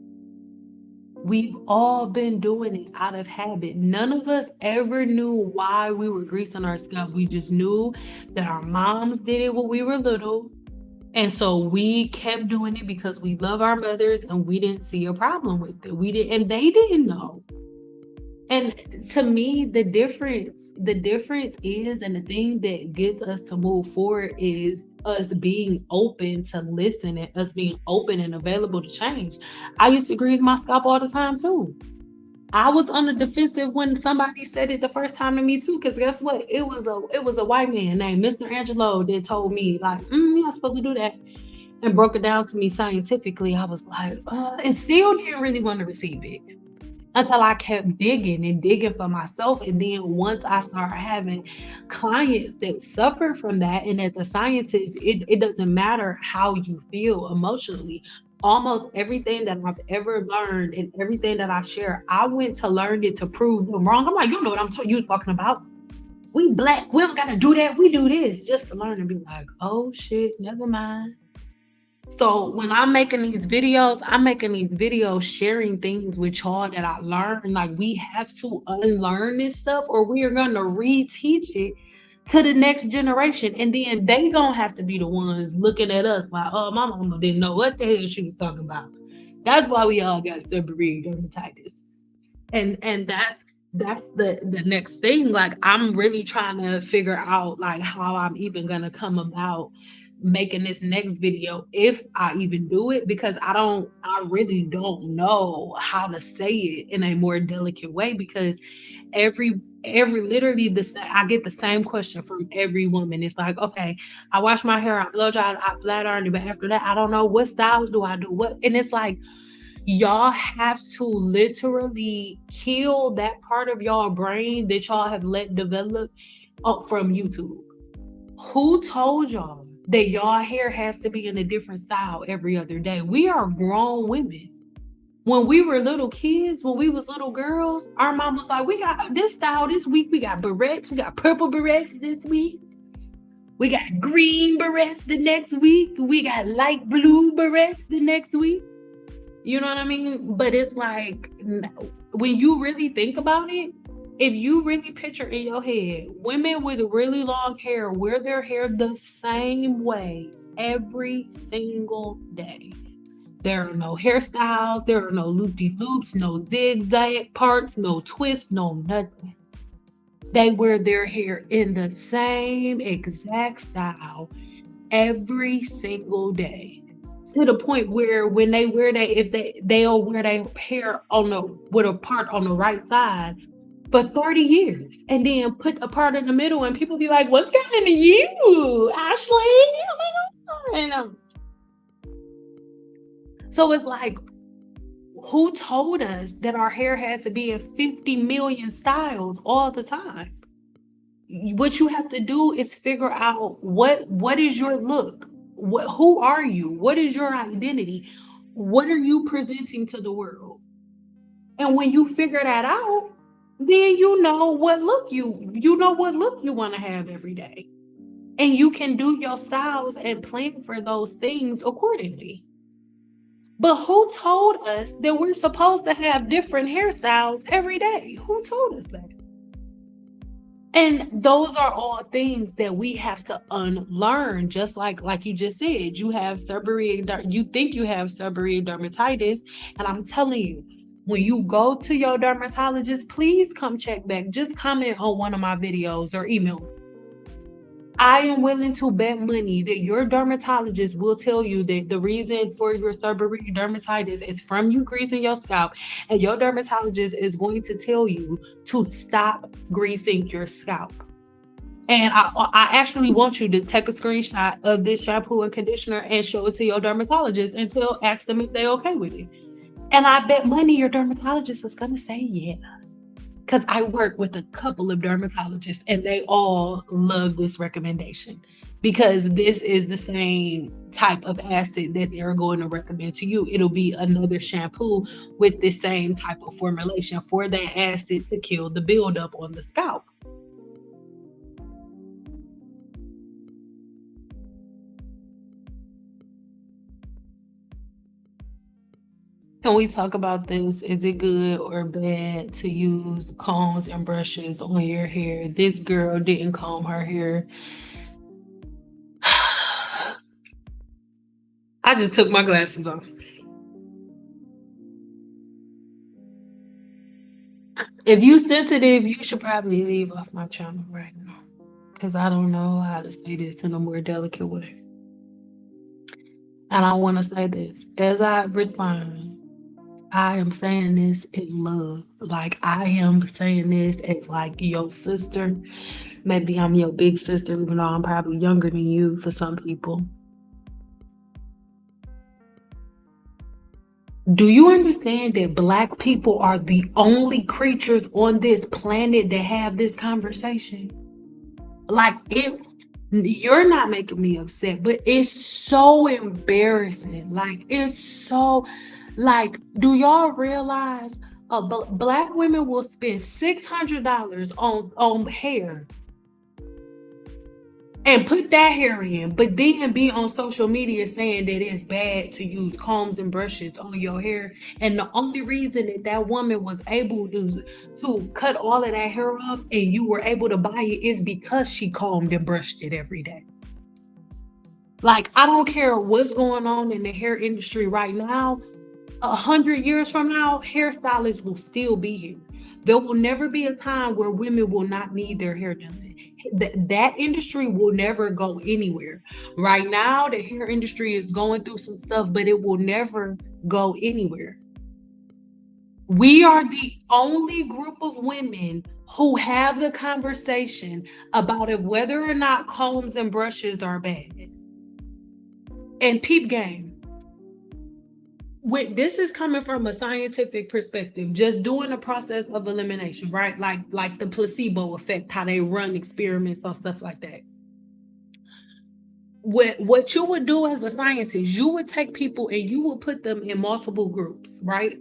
We've all been doing it out of habit. None of us ever knew why we were greasing our scalp. We just knew that our moms did it when we were little. And so we kept doing it because we love our mothers and we didn't see a problem with it. We didn't, and they didn't know. And to me, the difference is, and the thing that gets us to move forward is us being open to listen and us being open and available to change. I used to grease my scalp all the time too. I was on the defensive when somebody said it the first time to me too, because guess what? It was a white man named Mr. Angelo that told me like, you're not supposed to do that. and broke it down to me scientifically, I was like, and still didn't really want to receive it until I kept digging and digging for myself. And then once I started having clients that suffer from that, and as a scientist, it doesn't matter how you feel emotionally. Almost everything that I've ever learned and everything that I share, I went to learn it to prove them wrong. I'm like, you know what you talking about. We black, we don't gotta do that. We do this just to learn and be like, oh shit, never mind. So when I'm making these videos sharing things with y'all that I learned. Like we have to unlearn this stuff or we are gonna reteach it to the next generation. And then they gonna have to be the ones looking at us like, oh, my mama didn't know what the hell she was talking about. That's why we all got seborrheic dermatitis. And that's the next thing. Like I'm really trying to figure out like how I'm even gonna come about making this next video if I even do it, because I really don't know how to say it in a more delicate way, because every literally I get the same question from every woman. It's like, okay, I wash my hair, I blow dry, I flat iron it, but after that I don't know what styles do I do what. And it's like, y'all have to literally kill that part of y'all brain that y'all have let develop up from YouTube. Who told y'all that y'all hair has to be in a different style every other day? We are grown women. When we were little kids, when we was little girls, our mom was like, we got this style this week. We got barrettes. We got purple barrettes this week. We got green barrettes the next week. We got light blue barrettes the next week. You know what I mean? But it's like, when you really think about it, if you really picture in your head, women with really long hair wear their hair the same way every single day. There are no hairstyles, there are no loopy loops, no zigzag parts, no twists, no nothing. They wear their hair in the same exact style every single day, to the point where when they wear that, if they'll wear their hair on the with a part on the right side for 30 years and then put a part in the middle and people be like, what's happening to you, Ashley? Oh my God. And so it's like, who told us that our hair had to be in 50 million styles all the time? What you have to do is figure out what is your look, who are you, what is your identity, what are you presenting to the world. And when you figure that out, then you know what look you want to have every day, and you can do your styles and plan for those things accordingly. But who told us that we're supposed to have different hairstyles every day? Who told us that? And those are all things that we have to unlearn. Just like you just said, you think you have seborrheic dermatitis, and I'm telling you, when you go to your dermatologist, please come check back. Just comment on one of my videos or email me. I am willing to bet money that your dermatologist will tell you that the reason for your seborrheic dermatitis is from you greasing your scalp, and your dermatologist is going to tell you to stop greasing your scalp. And I actually want you to take a screenshot of this shampoo and conditioner and show it to your dermatologist and ask them if they're okay with it. And I bet money your dermatologist is gonna say yeah. Because I work with a couple of dermatologists and they all love this recommendation, because this is the same type of acid that they're going to recommend to you. It'll be another shampoo with the same type of formulation for that acid to kill the buildup on the scalp. Can we talk about this? Is it good or bad to use combs and brushes on your hair? This girl didn't comb her hair. I just took my glasses off. If you sensitive, you should probably leave off my channel right now, because I don't know how to say this in a more delicate way. And I want to say this as I respond. I am saying this in love. Like, I am saying this as like your sister. Maybe I'm your big sister, even though I'm probably younger than you for some people. Do you understand that Black people are the only creatures on this planet that have this conversation? Like, it, you're not making me upset, but it's so embarrassing. Like, it's so, like, do y'all realize Black women will spend $600 on hair and put that hair in, but then be on social media saying that it's bad to use combs and brushes on your hair. And the only reason that that woman was able to cut all of that hair off and you were able to buy it is because she combed and brushed it every day. Like, I don't care what's going on in the hair industry right now. 100 years from now, hairstylists will still be here. There will never be a time where women will not need their hair done. That industry will never go anywhere. Right now, the hair industry is going through some stuff, but it will never go anywhere. We are the only group of women who have the conversation about if whether or not combs and brushes are bad. And peep game, this is coming from a scientific perspective, just doing a process of elimination, right? Like the placebo effect, how they run experiments on stuff like that. What you would do as a scientist, you would take people and you would put them in multiple groups, right?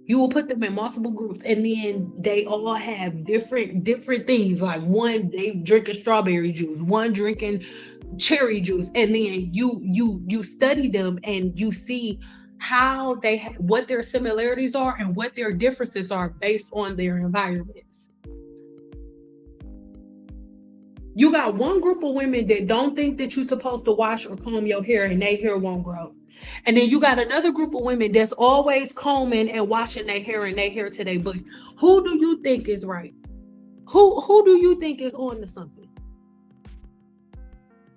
You will put them in multiple groups, and then they all have different things. Like, one, they drinking strawberry juice, one drinking cherry juice, and then you study them and you see how what their similarities are and what their differences are based on their environments. You got one group of women that don't think that you're supposed to wash or comb your hair and their hair won't grow. And then you got another group of women that's always combing and washing their hair and their hair today. But who do you think is right? Who do you think is on to something?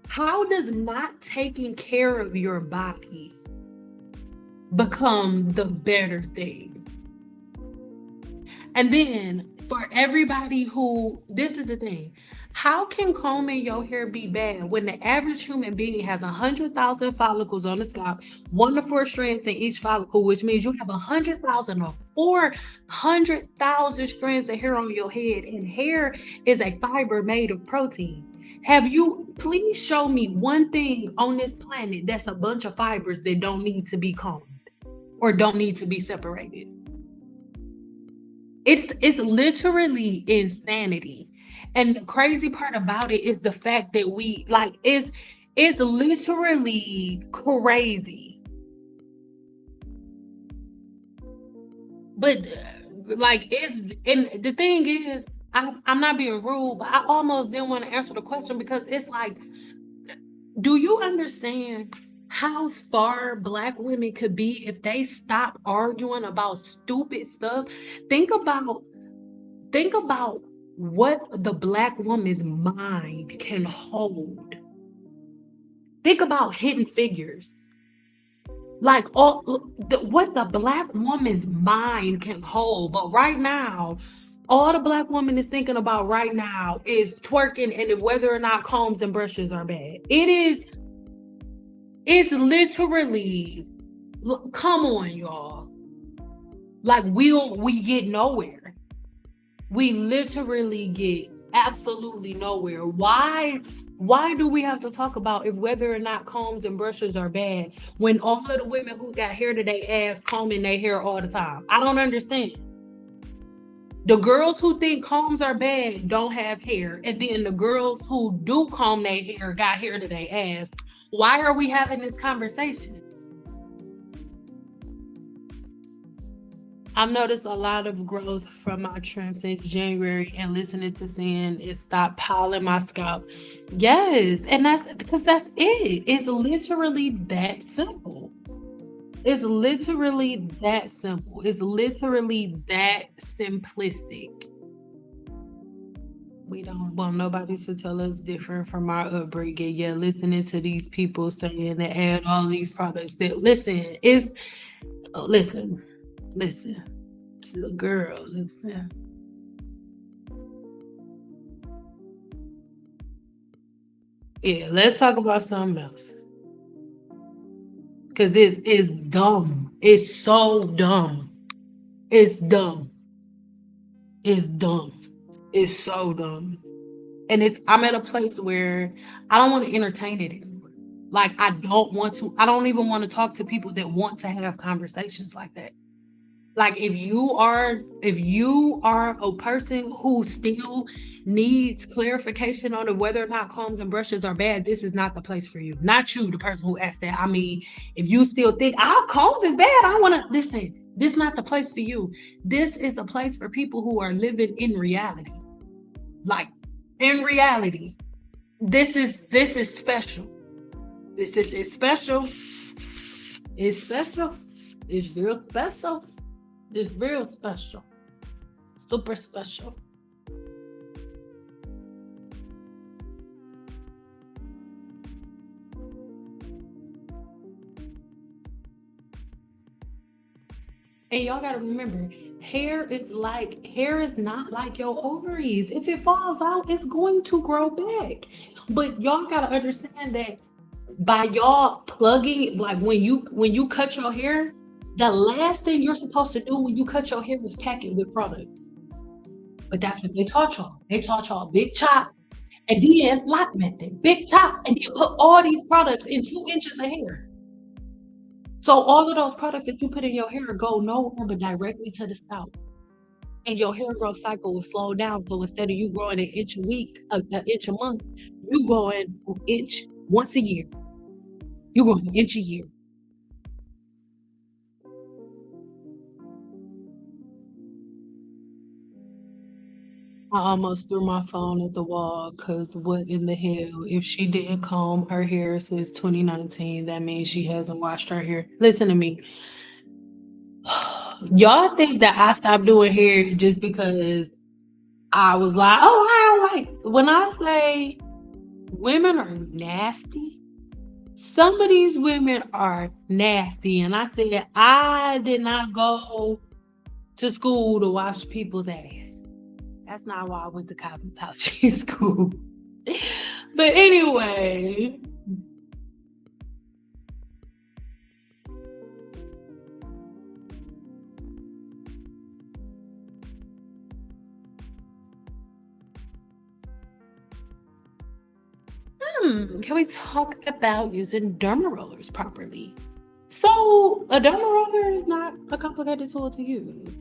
How does not taking care of your body become the better thing? And then for everybody this is the thing. How can combing your hair be bad when the average human being has 100,000 follicles on the scalp, 1 to 4 strands in each follicle, which means you have 100,000 or 400,000 strands of hair on your head, and hair is a fiber made of protein. Please show me one thing on this planet that's a bunch of fibers that don't need to be combed or don't need to be separated. It's literally insanity. And the crazy part about it is the fact that it's literally crazy. But and the thing is, I'm not being rude, but I almost didn't want to answer the question because it's like, do you understand how far Black women could be if they stop arguing about stupid stuff? Think about Think about what the Black woman's mind can hold. Think about Hidden Figures. Like what the Black woman's mind can hold. But right now, all the Black woman is thinking about right now is twerking and if whether or not combs and brushes are bad. It's literally, come on, y'all. Like, we get nowhere. We literally get absolutely nowhere. Why do we have to talk about if whether or not combs and brushes are bad when all of the women who got hair today ass combing their hair all the time? I don't understand. The girls who think combs are bad don't have hair, and then the girls who do comb their hair got hair to their ass. Why are we having this conversation? I've noticed a lot of growth from my trim since January, and listening to Sin, it stopped piling my scalp. Yes, and that's because that's it. It's literally that simple. It's literally that simple. It's literally that simplistic. We don't want nobody to tell us different from our upbringing. Yeah, listening to these people saying they add all these products that listen, listen. Girl, listen. Yeah, let's talk about something else. Because this is dumb. It's so dumb. It's dumb. It's dumb. It's so dumb. And I'm at a place where I don't want to entertain it anymore. Like I don't even want to talk to people that want to have conversations like that. Like if you are a person who still needs clarification on whether or not combs and brushes are bad, this is not the place for you. Not you, the person who asked that. I mean, if you still think combs is bad, I want to listen. This is not the place for you. This is a place for people who are living in reality. Like in reality, this is special. This is it's special. It's special. It's real special. It's real special. Super special. And y'all gotta remember, hair is not like your ovaries. If it falls out, it's going to grow back. But y'all gotta understand that by y'all plugging, like when you cut your hair, the last thing you're supposed to do when you cut your hair is pack it with product. But that's what they taught y'all. They taught y'all big chop and then lock method. Big chop and then put all these products in 2 inches of hair. So all of those products that you put in your hair go nowhere but directly to the scalp. And your hair growth cycle will slow down. So instead of you growing an inch a week, an inch a month, you growing an inch once a year. You growing an inch a year. I almost threw my phone at the wall because what in the hell? If she didn't comb her hair since 2019, that means she hasn't washed her hair. Listen to me. Y'all think that I stopped doing hair just because I was like, oh, I don't like. When I say women are nasty, some of these women are nasty. And I said, I did not go to school to wash people's ass. That's not why I went to cosmetology school. But anyway, can we talk about using derma rollers properly? So a derma roller is not a complicated tool to use.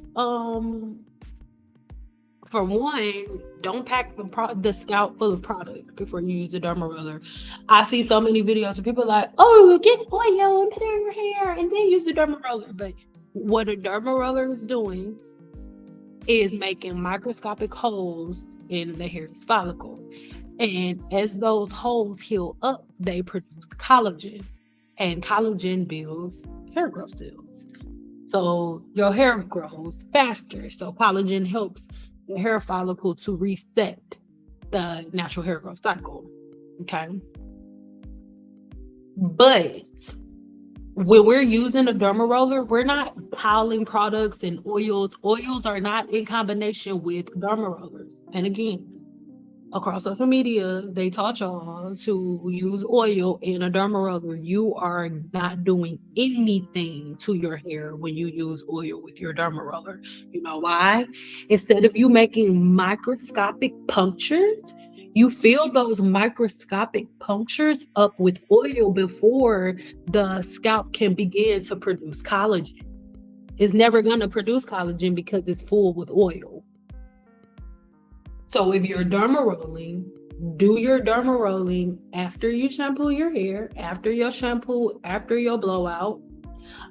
For one, don't pack the scalp full of product before you use a derma roller. I see so many videos of people like, oh, get oil and put it in your hair and then use the derma roller. But what a derma roller is doing is making microscopic holes in the hair's follicle. And as those holes heal up, they produce collagen. And collagen builds hair growth cells. So your hair grows faster. So collagen helps the hair follicle to reset the natural hair growth cycle. Okay. But when we're using a derma roller, we're not piling products and oils. Oils are not in combination with derma rollers. And again, across social media, they taught y'all to use oil in a derma roller. You are not doing anything to your hair when you use oil with your derma roller. You know why? Instead of you making microscopic punctures, you fill those microscopic punctures up with oil before the scalp can begin to produce collagen. It's never going to produce collagen because it's full with oil. So if you're derma rolling, do your derma rolling after you shampoo your hair, after your shampoo, after your blowout.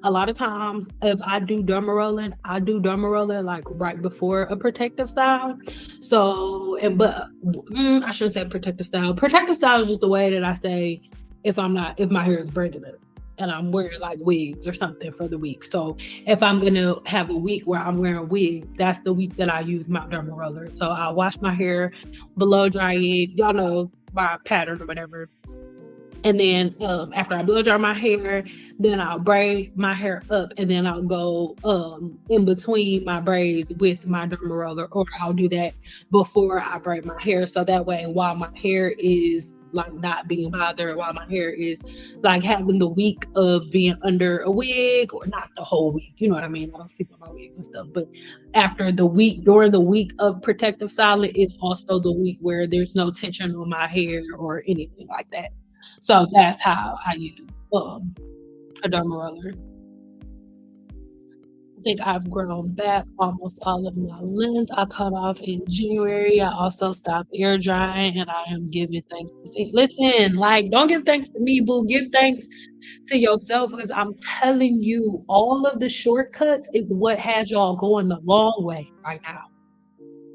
A lot of times, if I do derma rolling, I do derma rolling like right before a protective style. So, I shouldn't say protective style. Protective style is just the way that I say if my hair is braided up and I'm wearing like wigs or something for the week. So if I'm gonna have a week where I'm wearing wigs, that's the week that I use my derma roller. So I wash my hair, blow dry it, y'all know my pattern or whatever. And then after I blow dry my hair, then I'll braid my hair up, and then I'll go in between my braids with my derma roller, or I'll do that before I braid my hair. So that way, while my hair is like not being bothered while my hair is like having the week of being under a wig, or not the whole week, you know what I mean? I don't sleep on my wigs and stuff, but after the week, during the week of protective styling is also the week where there's no tension on my hair or anything like that. So that's how I use a derma roller. I think I've grown back almost all of my length. I cut off in January. I also stopped air drying, and I am giving thanks to see. Listen, like, don't give thanks to me, boo. Give thanks to yourself, because I'm telling you, all of the shortcuts is what has y'all going the long way right now.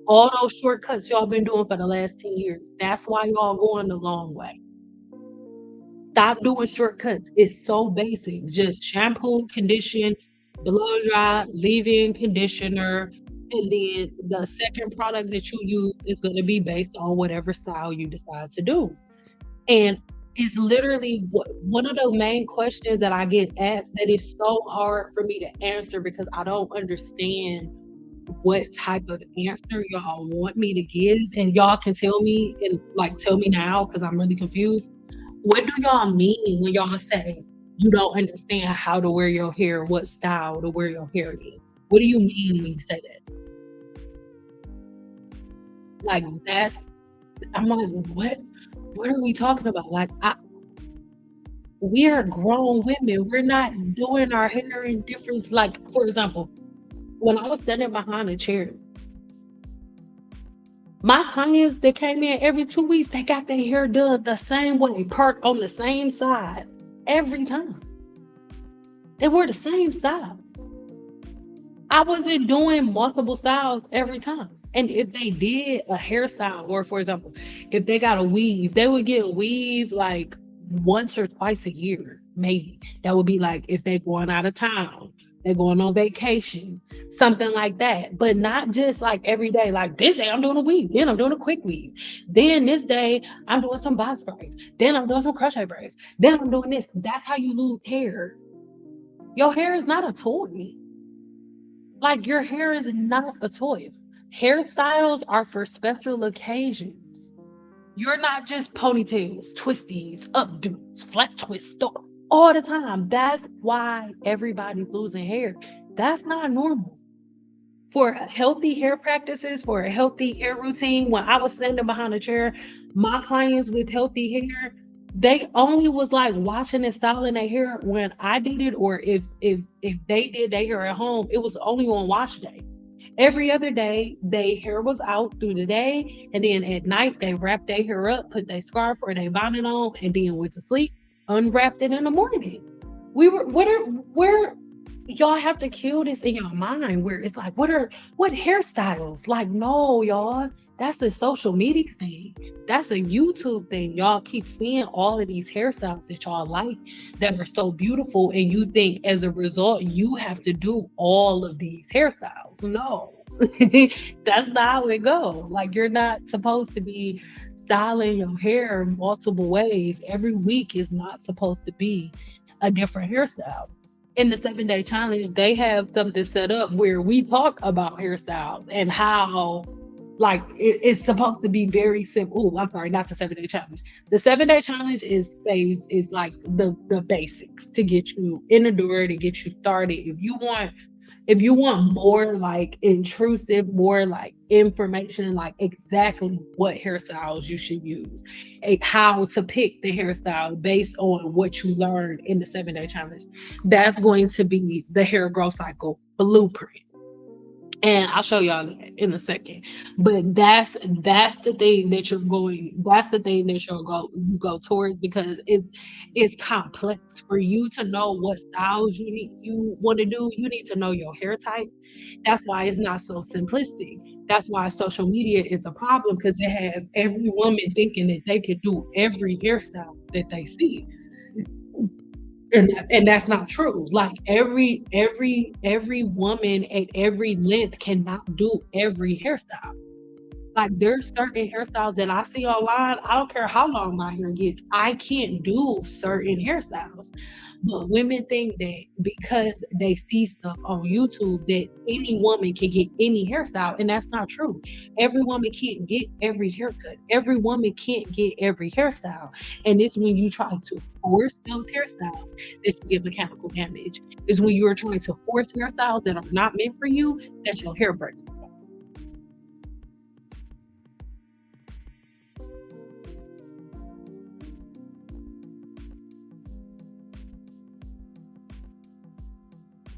All those shortcuts y'all been doing for the last 10 years. That's why y'all going the long way. Stop doing shortcuts. It's so basic. Just shampoo, condition, blow dry, leave-in conditioner, and then the second product that you use is going to be based on whatever style you decide to do. And it's literally one of the main questions that I get asked that is so hard for me to answer, because I don't understand what type of answer y'all want me to give. And y'all can tell me, and like tell me now, because I'm really confused. What do y'all mean when y'all say you don't understand how to wear your hair, what style to wear your hair in? What do you mean when you say that? Like that's I'm like, what? What are we talking about? Like we are grown women. We're not doing our hair in different, like, for example, when I was standing behind a chair, my clients that came in every 2 weeks, they got their hair done the same way, parked on the same side every time. They were the same style. I wasn't doing multiple styles every time. And if they did a hairstyle, or for example, if they got a weave, they would get a weave like once or twice a year, maybe. That would be like if they're going out of town, they're going on vacation, something like that. But not just like every day. Like this day I'm doing a weave, then I'm doing a quick weave. Then this day I'm doing some box braids. Then I'm doing some crochet braids. Then I'm doing this. That's how you lose hair. Your hair is not a toy. Like your hair is not a toy. Hairstyles are for special occasions. You're not just ponytails, twisties, updos, flat twists all the time. That's why everybody's losing hair. That's not normal. For healthy hair practices, for a healthy hair routine, when I was standing behind a chair, my clients with healthy hair, they only was like washing and styling their hair when I did it, or if they did their hair at home, it was only on wash day. Every other day, their hair was out through the day, and then at night they wrapped their hair up, put their scarf or their bonnet on, and then went to sleep, unwrapped it in the morning. We were what are where y'all have to kill this in your mind, where it's like, what hairstyles? Like, no, y'all, that's a social media thing. That's a YouTube thing. Y'all keep seeing all of these hairstyles that y'all like, that are so beautiful, and you think as a result you have to do all of these hairstyles. No. That's not how it goes. Like, you're not supposed to be styling your hair multiple ways. Every week is not supposed to be a different hairstyle. In the 7 day challenge, they have something set up where we talk about hairstyles and how, like, it's supposed to be very simple. Oh, I'm sorry, not the 7 day challenge. The 7 day challenge is like the basics to get you in the door, to get you started. If you want more like intrusive, more like information, like exactly what hairstyles you should use, how to pick the hairstyle based on what you learned in the 7 day challenge, that's going to be the hair growth cycle blueprint. And I'll show y'all that in a second. But that's the thing that you're going. That's the thing that you go towards, because it's complex. For you to know what styles you want to do, you need to know your hair type. That's why it's not so simplistic. That's why social media is a problem, because it has every woman thinking that they could do every hairstyle that they see. And that's not true. Like every woman at every length cannot do every hairstyle. Like, there's certain hairstyles that I see online, I don't care how long my hair gets, I can't do certain hairstyles. But women think that because they see stuff on YouTube that any woman can get any hairstyle, and that's not true. Every woman can't get every haircut. Every woman can't get every hairstyle. And it's when you try to force those hairstyles that you get mechanical damage. It's when you're trying to force hairstyles that are not meant for you that your hair breaks.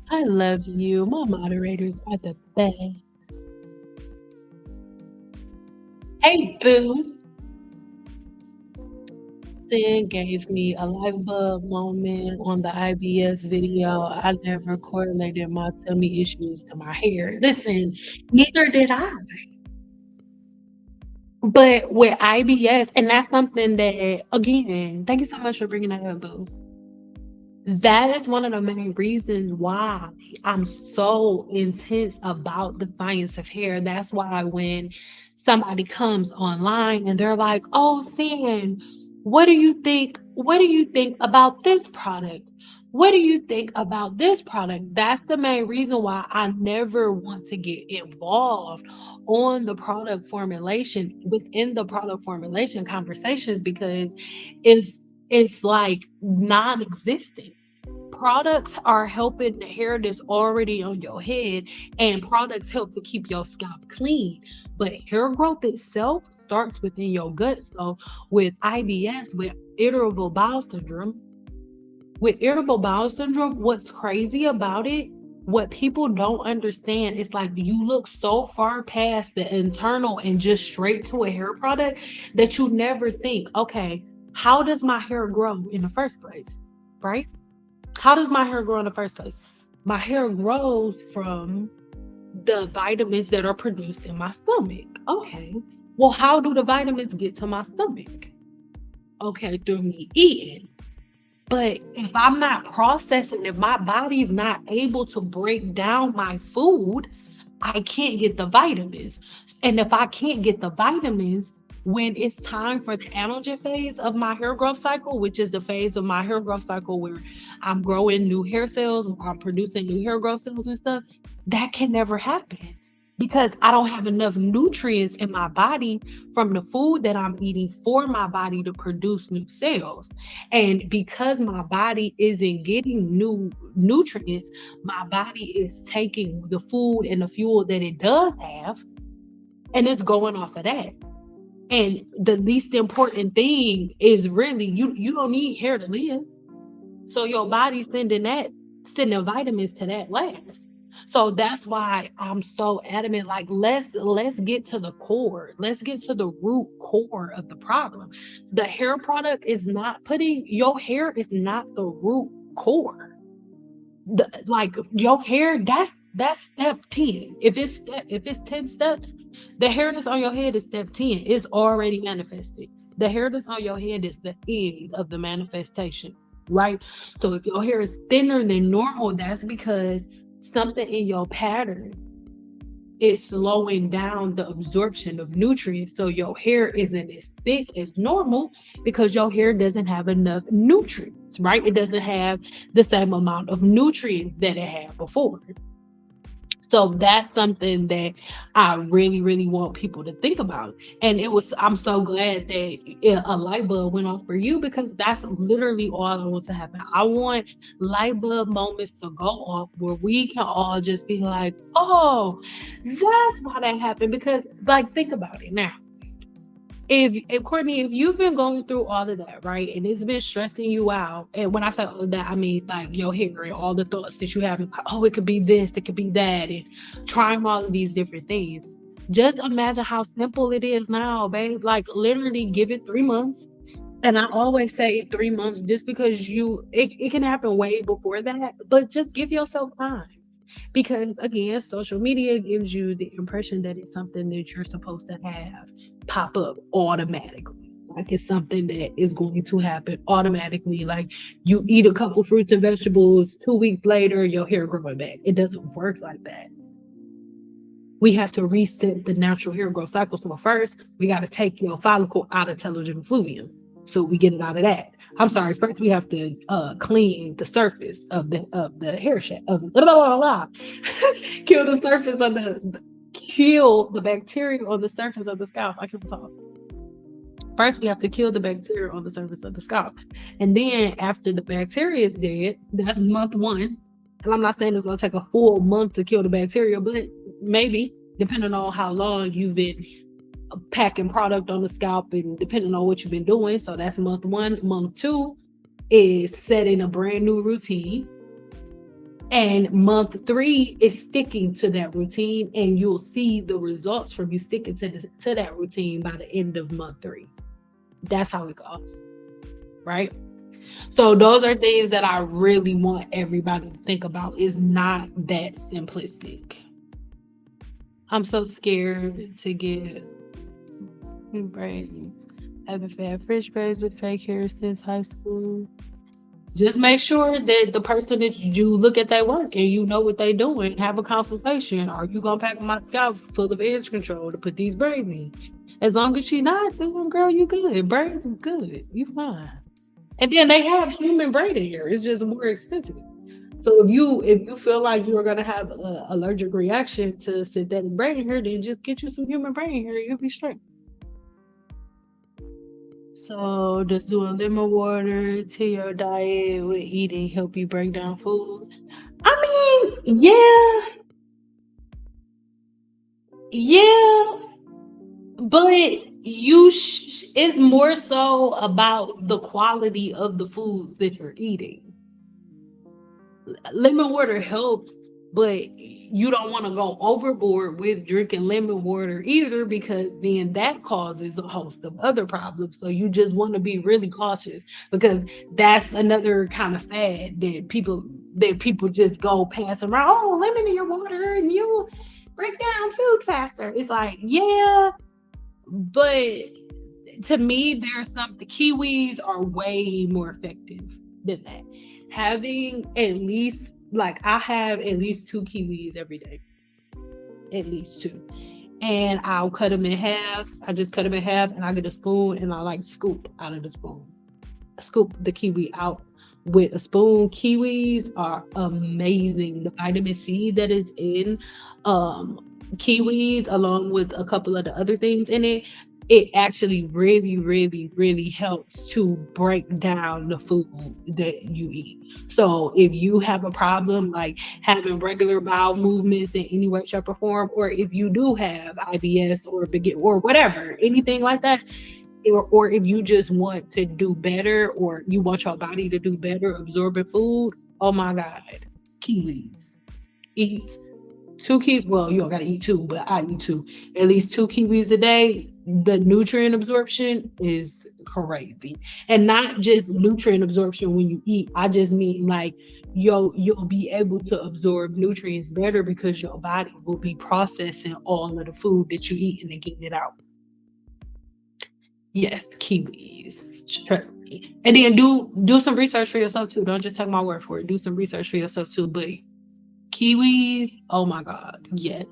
I love you. My moderators are the best. Hey, boo. Sin gave me a light bulb moment on the IBS video. I never correlated my tummy issues to my hair. Listen, neither did I. But with IBS, and that's something that, again, thank you so much for bringing that up, boo. That is one of the main reasons why I'm so intense about the science of hair. That's why when somebody comes online and they're like, "Oh, Sam, what do you think? What do you think about this product? What do you think about this product?" That's the main reason why I never want to get involved on the product formulation within the product formulation conversations because it's like non-existent. Products are helping the hair that's already on your head, and products help to keep your scalp clean. But hair growth itself starts within your gut. So with IBS, with irritable bowel syndrome, what's crazy about it, what people don't understand is like you look so far past the internal and just straight to a hair product that you never think, okay, how does my hair grow in the first place? Right? How does my hair grow in the first place? My hair grows from the vitamins that are produced in my stomach. Okay. Well, how do the vitamins get to my stomach? Okay, through me eating. But if I'm not processing, if my body's not able to break down my food, I can't get the vitamins. And if I can't get the vitamins, when it's time for the anagen phase of my hair growth cycle, which is the phase of my hair growth cycle where I'm growing new hair cells, I'm producing new hair growth cells and stuff, that can never happen because I don't have enough nutrients in my body from the food that I'm eating for my body to produce new cells. And because my body isn't getting new nutrients, my body is taking the food and the fuel that it does have and it's going off of that. And the least important thing is really you don't need hair to live. So your body's sending vitamins to that last. So that's why I'm so adamant. Like let's get to the core. Let's get to the root core of the problem. The hair product is not putting your hair is not the root core. Like your hair, that's step 10. If it's 10 steps, the hair that's on your head is step 10. It's already manifested. The hair that's on your head is the end of the manifestation, right? So if your hair is thinner than normal, that's because something in your pattern is slowing down the absorption of nutrients. So your hair isn't as thick as normal because your hair doesn't have enough nutrients, right? It doesn't have the same amount of nutrients that it had before. So that's something that I really, really want people to think about. And I'm so glad that a light bulb went off for you because that's literally all I want to happen. I want light bulb moments to go off where we can all just be like, oh, that's why that happened. Because, like, think about it now. If Courtney, if you've been going through all of that, right, and it's been stressing you out, and when I say all of that, I mean like your hair and all the thoughts that you have, like, oh, it could be this, it could be that, and trying all of these different things. Just imagine how simple it is now, babe. Like literally give it 3 months. And I always say 3 months just because it can happen way before that, but just give yourself time. Because again, social media gives you the impression that it's something that you're supposed to have pop up automatically. Like it's something that is going to happen automatically. Like you eat a couple fruits and vegetables, 2 weeks later, your hair growing back. It doesn't work like that. we have to reset the natural hair growth cycle. So first, we got to take your follicle out of telogen effluvium. So we get it out of that. I'm sorry. First, we have to clean the surface of the hair shaft of blah, blah, blah, blah. Kill the surface of kill the bacteria on the surface of the scalp. I can talk. First, we have to kill the bacteria on the surface of the scalp. And then after the bacteria is dead, that's month one. And I'm not saying it's going to take a full month to kill the bacteria, but maybe, depending on how long you've been packing product on the scalp and depending on what you've been doing. So that's month one. Month two is setting a brand new routine. And month three is sticking to that routine, and you'll see the results from you sticking to that routine by the end of month three. That's how it goes, right? So those are things that I really want everybody to think about. It's not that simplistic. I'm so scared to get braids. I haven't had fresh braids with fake hair since high school. Just make sure that the person that you look at their work and you know what they're doing, have a consultation. Are you gonna pack my scalp full of edge control to put these braids in? As long as she not, then girl, you good. Braids is good. You fine. And then they have human braiding here. It's just more expensive. So if you feel like you're gonna have an allergic reaction to synthetic braiding hair, then just get you some human braiding hair. You'll be straight. So does doing lemon water to your diet with eating help you break down food? I mean, yeah, but it's more so about the quality of the food that you're eating. Lemon water helps, but you don't want to go overboard with drinking lemon water either, because then that causes a host of other problems. So you just want to be really cautious, because that's another kind of fad that people just go pass around. Oh, lemon in your water and you break down food faster. It's like, yeah, but to me, the kiwis are way more effective than that. Having at least, like, I have at least two kiwis every day, at least two, and I'll cut them in half. I just cut them in half, and I get a spoon, and I like scoop out of the spoon, scoop the kiwi out with a spoon. Kiwis are amazing. The vitamin C that is in um kiwis, along with a couple of the other things in it, it actually really, really, really helps to break down the food that you eat. So if you have a problem like having regular bowel movements in any way, shape, or form, or if you do have IBS or or whatever, anything like that, or if you just want to do better, or you want your body to do better absorbing food, oh my God, kiwis. Eat two kiwis. Well, you don't got to eat two, but I eat two. At least two kiwis a day. The nutrient absorption is crazy. And not just nutrient absorption when you eat. I just mean like you'll be able to absorb nutrients better because your body will be processing all of the food that you eat and then getting it out. Yes, kiwis. Trust me. And then do some research for yourself too. Don't just take my word for it. Do some research for yourself too. But kiwis, oh my God, yes.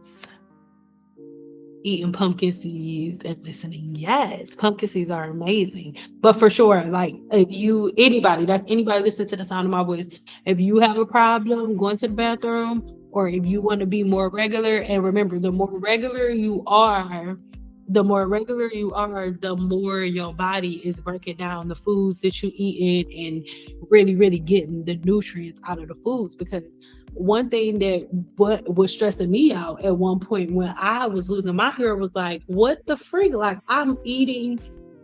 Eating pumpkin seeds and listening. Yes, pumpkin seeds are amazing. But for sure, like if you anybody listen to the sound of my voice, if you have a problem going to the bathroom, or if you want to be more regular, and remember, the more your body is breaking down the foods that you eat in, and really, really getting the nutrients out of the foods. Because one thing that what was stressing me out at one point when I was losing my hair was like, what the freak? Like, I'm eating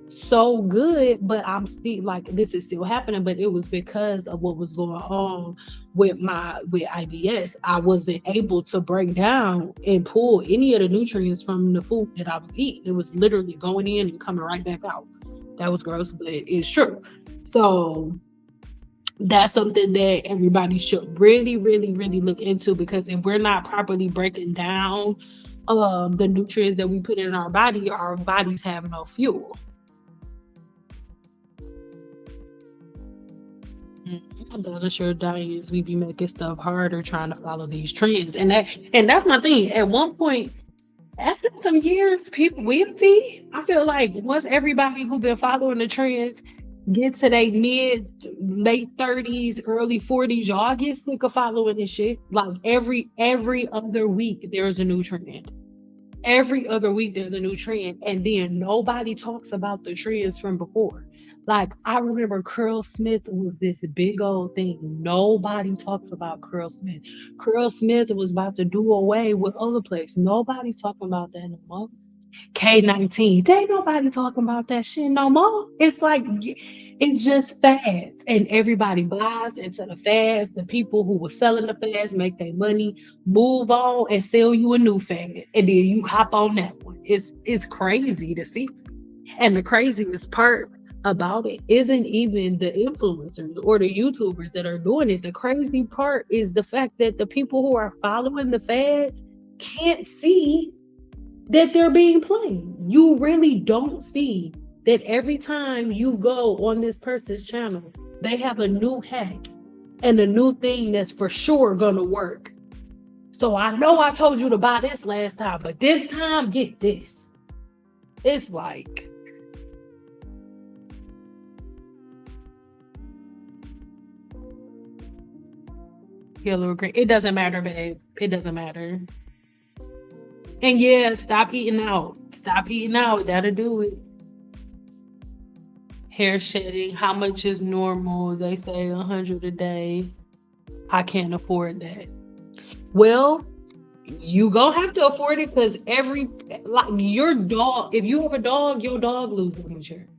so good, but I'm still like, this is still happening. But it was because of what was going on with IBS. I wasn't able to break down and pull any of the nutrients from the food that I was eating. It was literally going in and coming right back out. That was gross, but it's true. So that's something that everybody should really, really, really look into, because if we're not properly breaking down the nutrients that we put in our bodies have no fuel. Balance your diets. We be making stuff harder trying to follow these trends. And that's my thing. At one point, after some years, people will see. I feel like once everybody who been following the trends gets to their late 30s, early 40s, y'all get sick of following this shit. Like every other week there's a new trend. Every other week there's a new trend, and then nobody talks about the trends from before. Like I remember Curl Smith was this big old thing. Nobody talks about Curl Smith. Curl Smith was about to do away with other place. Nobody's talking about that no more. K19. There ain't nobody talking about that shit no more. It's like it's just fads, and everybody buys into the fads. The people who were selling the fads make their money, move on, and sell you a new fad, and then you hop on that one. It's crazy to see, and the craziest part about it isn't even the influencers or the YouTubers that are doing it. The crazy part is the fact that the people who are following the fads can't see that they're being played. You really don't see that every time you go on this person's channel, they have a new hack and a new thing that's for sure gonna work. So I know I told you to buy this last time, but this time get this. It's like yellow or green. It doesn't matter, babe. It doesn't matter. And yeah, stop eating out. Stop eating out. That'll do it. Hair shedding. How much is normal? They say 100 a day. I can't afford that. Well, you gonna have to afford it because like your dog, if you have a dog, your dog loses insurance.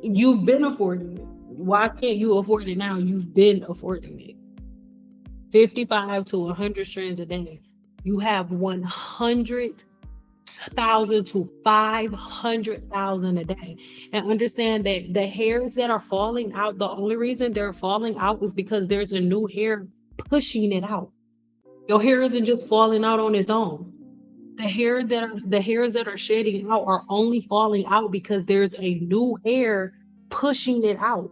You've been affording it. Why can't you afford it now? You've been affording it. 55 to 100 strands a day. You have 100,000 to 500,000 a day. And understand that the hairs that are falling out, the only reason they're falling out is because there's a new hair pushing it out. Your hair isn't just falling out on its own. The hairs that are shedding out are only falling out because there's a new hair pushing it out.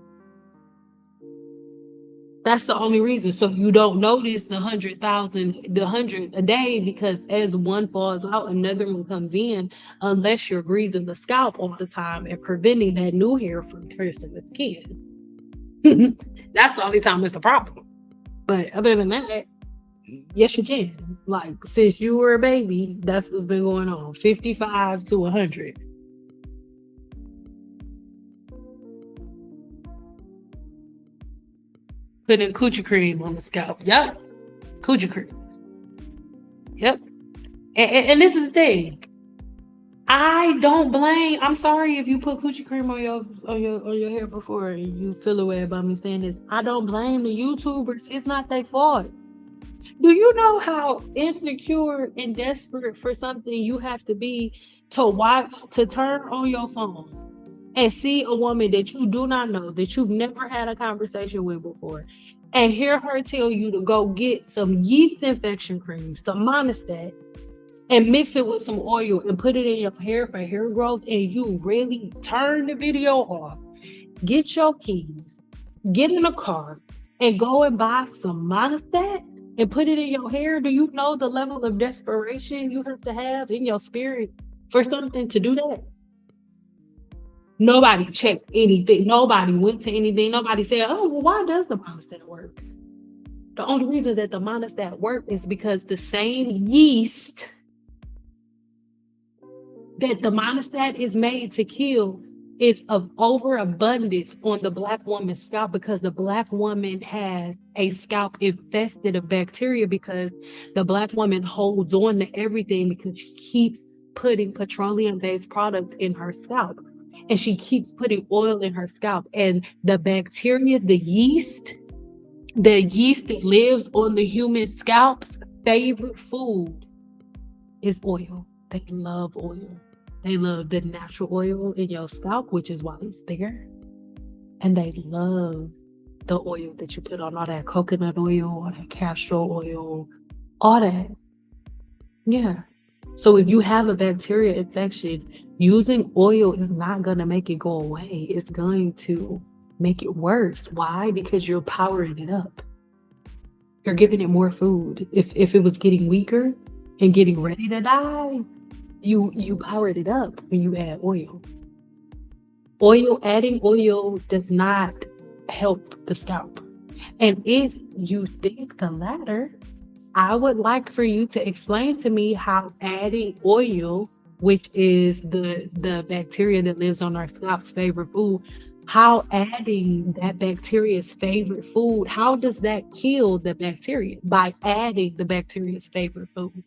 That's the only reason. So you don't notice the 100,000, the 100 a day, because as one falls out, another one comes in, unless you're greasing the scalp all the time and preventing that new hair from piercing the skin. That's the only time it's a problem. But other than that, yes, you can. Like since you were a baby, that's what's been going on. 55 to 100. Putting coochie cream on the scalp. Yep. Coochie cream. Yep. And this is the thing. I don't blame. I'm sorry if you put coochie cream on your hair before and you feel away about me saying this. I don't blame the YouTubers. It's not their fault. Do you know how insecure and desperate for something you have to be to watch, to turn on your phone and see a woman that you do not know, that you've never had a conversation with before, and hear her tell you to go get some yeast infection cream, some monostat, and mix it with some oil and put it in your hair for hair growth, and you really turn the video off, get your keys, get in a car, and go and buy some monostat and put it in your hair? Do you know the level of desperation you have in your spirit for something to do that? Nobody checked anything. Nobody went to anything. Nobody said, oh, well, why does the monostat work? The only reason that the monostat work is because the same yeast that the monostat is made to kill is of overabundance on the Black woman's scalp, because the Black woman has a scalp infested of bacteria, because the Black woman holds on to everything because she keeps putting petroleum-based product in her scalp, and she keeps putting oil in her scalp. And the bacteria, the yeast that lives on the human scalp's favorite food is oil. They love oil. They love the natural oil in your scalp, which is why it's there. And they love the oil that you put on, all that coconut oil, all that castor oil, all that. Yeah. So if you have a bacteria infection, using oil is not going to make it go away. It's going to make it worse. Why? Because you're powering it up. You're giving it more food. If it was getting weaker and getting ready to die, you powered it up when you add oil. Adding oil does not help the scalp. And if you think the latter, I would like for you to explain to me how adding oil, which is the bacteria that lives on our scalp's favorite food, how adding that bacteria's favorite food, how does that kill the bacteria by adding the bacteria's favorite food?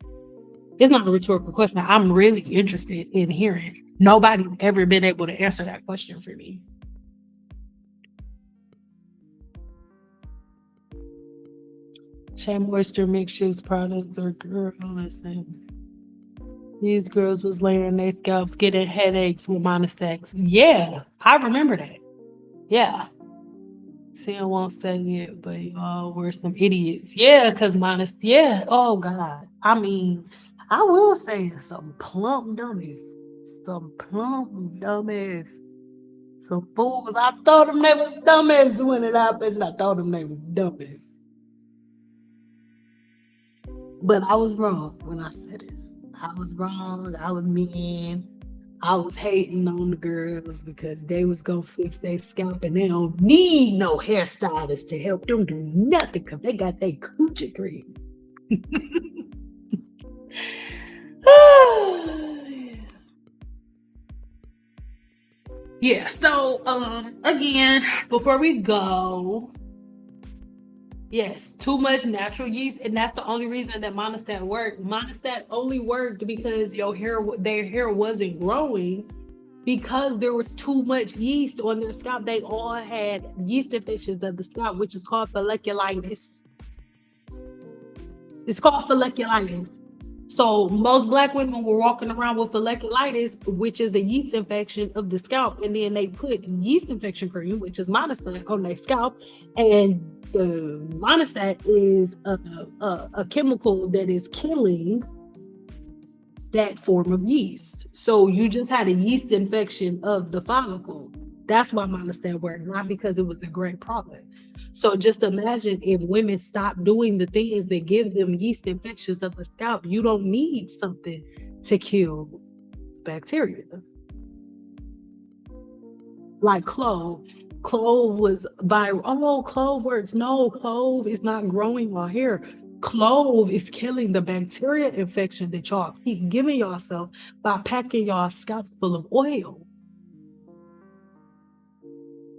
It's not a rhetorical question. I'm really interested in hearing. Nobody's ever been able to answer that question for me. Shea Moisture mixtures products are girl. Listen, these girls was laying their scalps getting headaches with monostax. Yeah, I remember that. Yeah. See, I won't say it, but y'all were some idiots. Yeah, because yeah. Oh, God. I mean, I will say some plump dummies. Some plump dummies. Some fools. I told them they was dummies when it happened. I told them they was dummies. But I was wrong when I said it. I was wrong. I was mean. I was hating on the girls because they was gonna fix their scalp and they don't need no hairstylist to help them do nothing because they got their coochie cream. Yeah, so again, before we go, yes, too much natural yeast, and that's the only reason that monostat worked. Monostat only worked because their hair wasn't growing because there was too much yeast on their scalp. They all had yeast infections of the scalp, which is called folliculitis. It's called folliculitis. So most black women were walking around with folliculitis, which is a yeast infection of the scalp, and then they put yeast infection cream, which is monostat, on their scalp, and the monostat is a chemical that is killing that form of yeast. So you just had a yeast infection of the follicle. That's why monostat worked, not because it was a great product. So just imagine if women stop doing the things that give them yeast infections of the scalp, you don't need something to kill bacteria. Like clove. Clove was viral. Oh, clove works. No, clove is not growing our hair. Clove is killing the bacteria infection that y'all keep giving yourself by packing y'all scalps full of oil.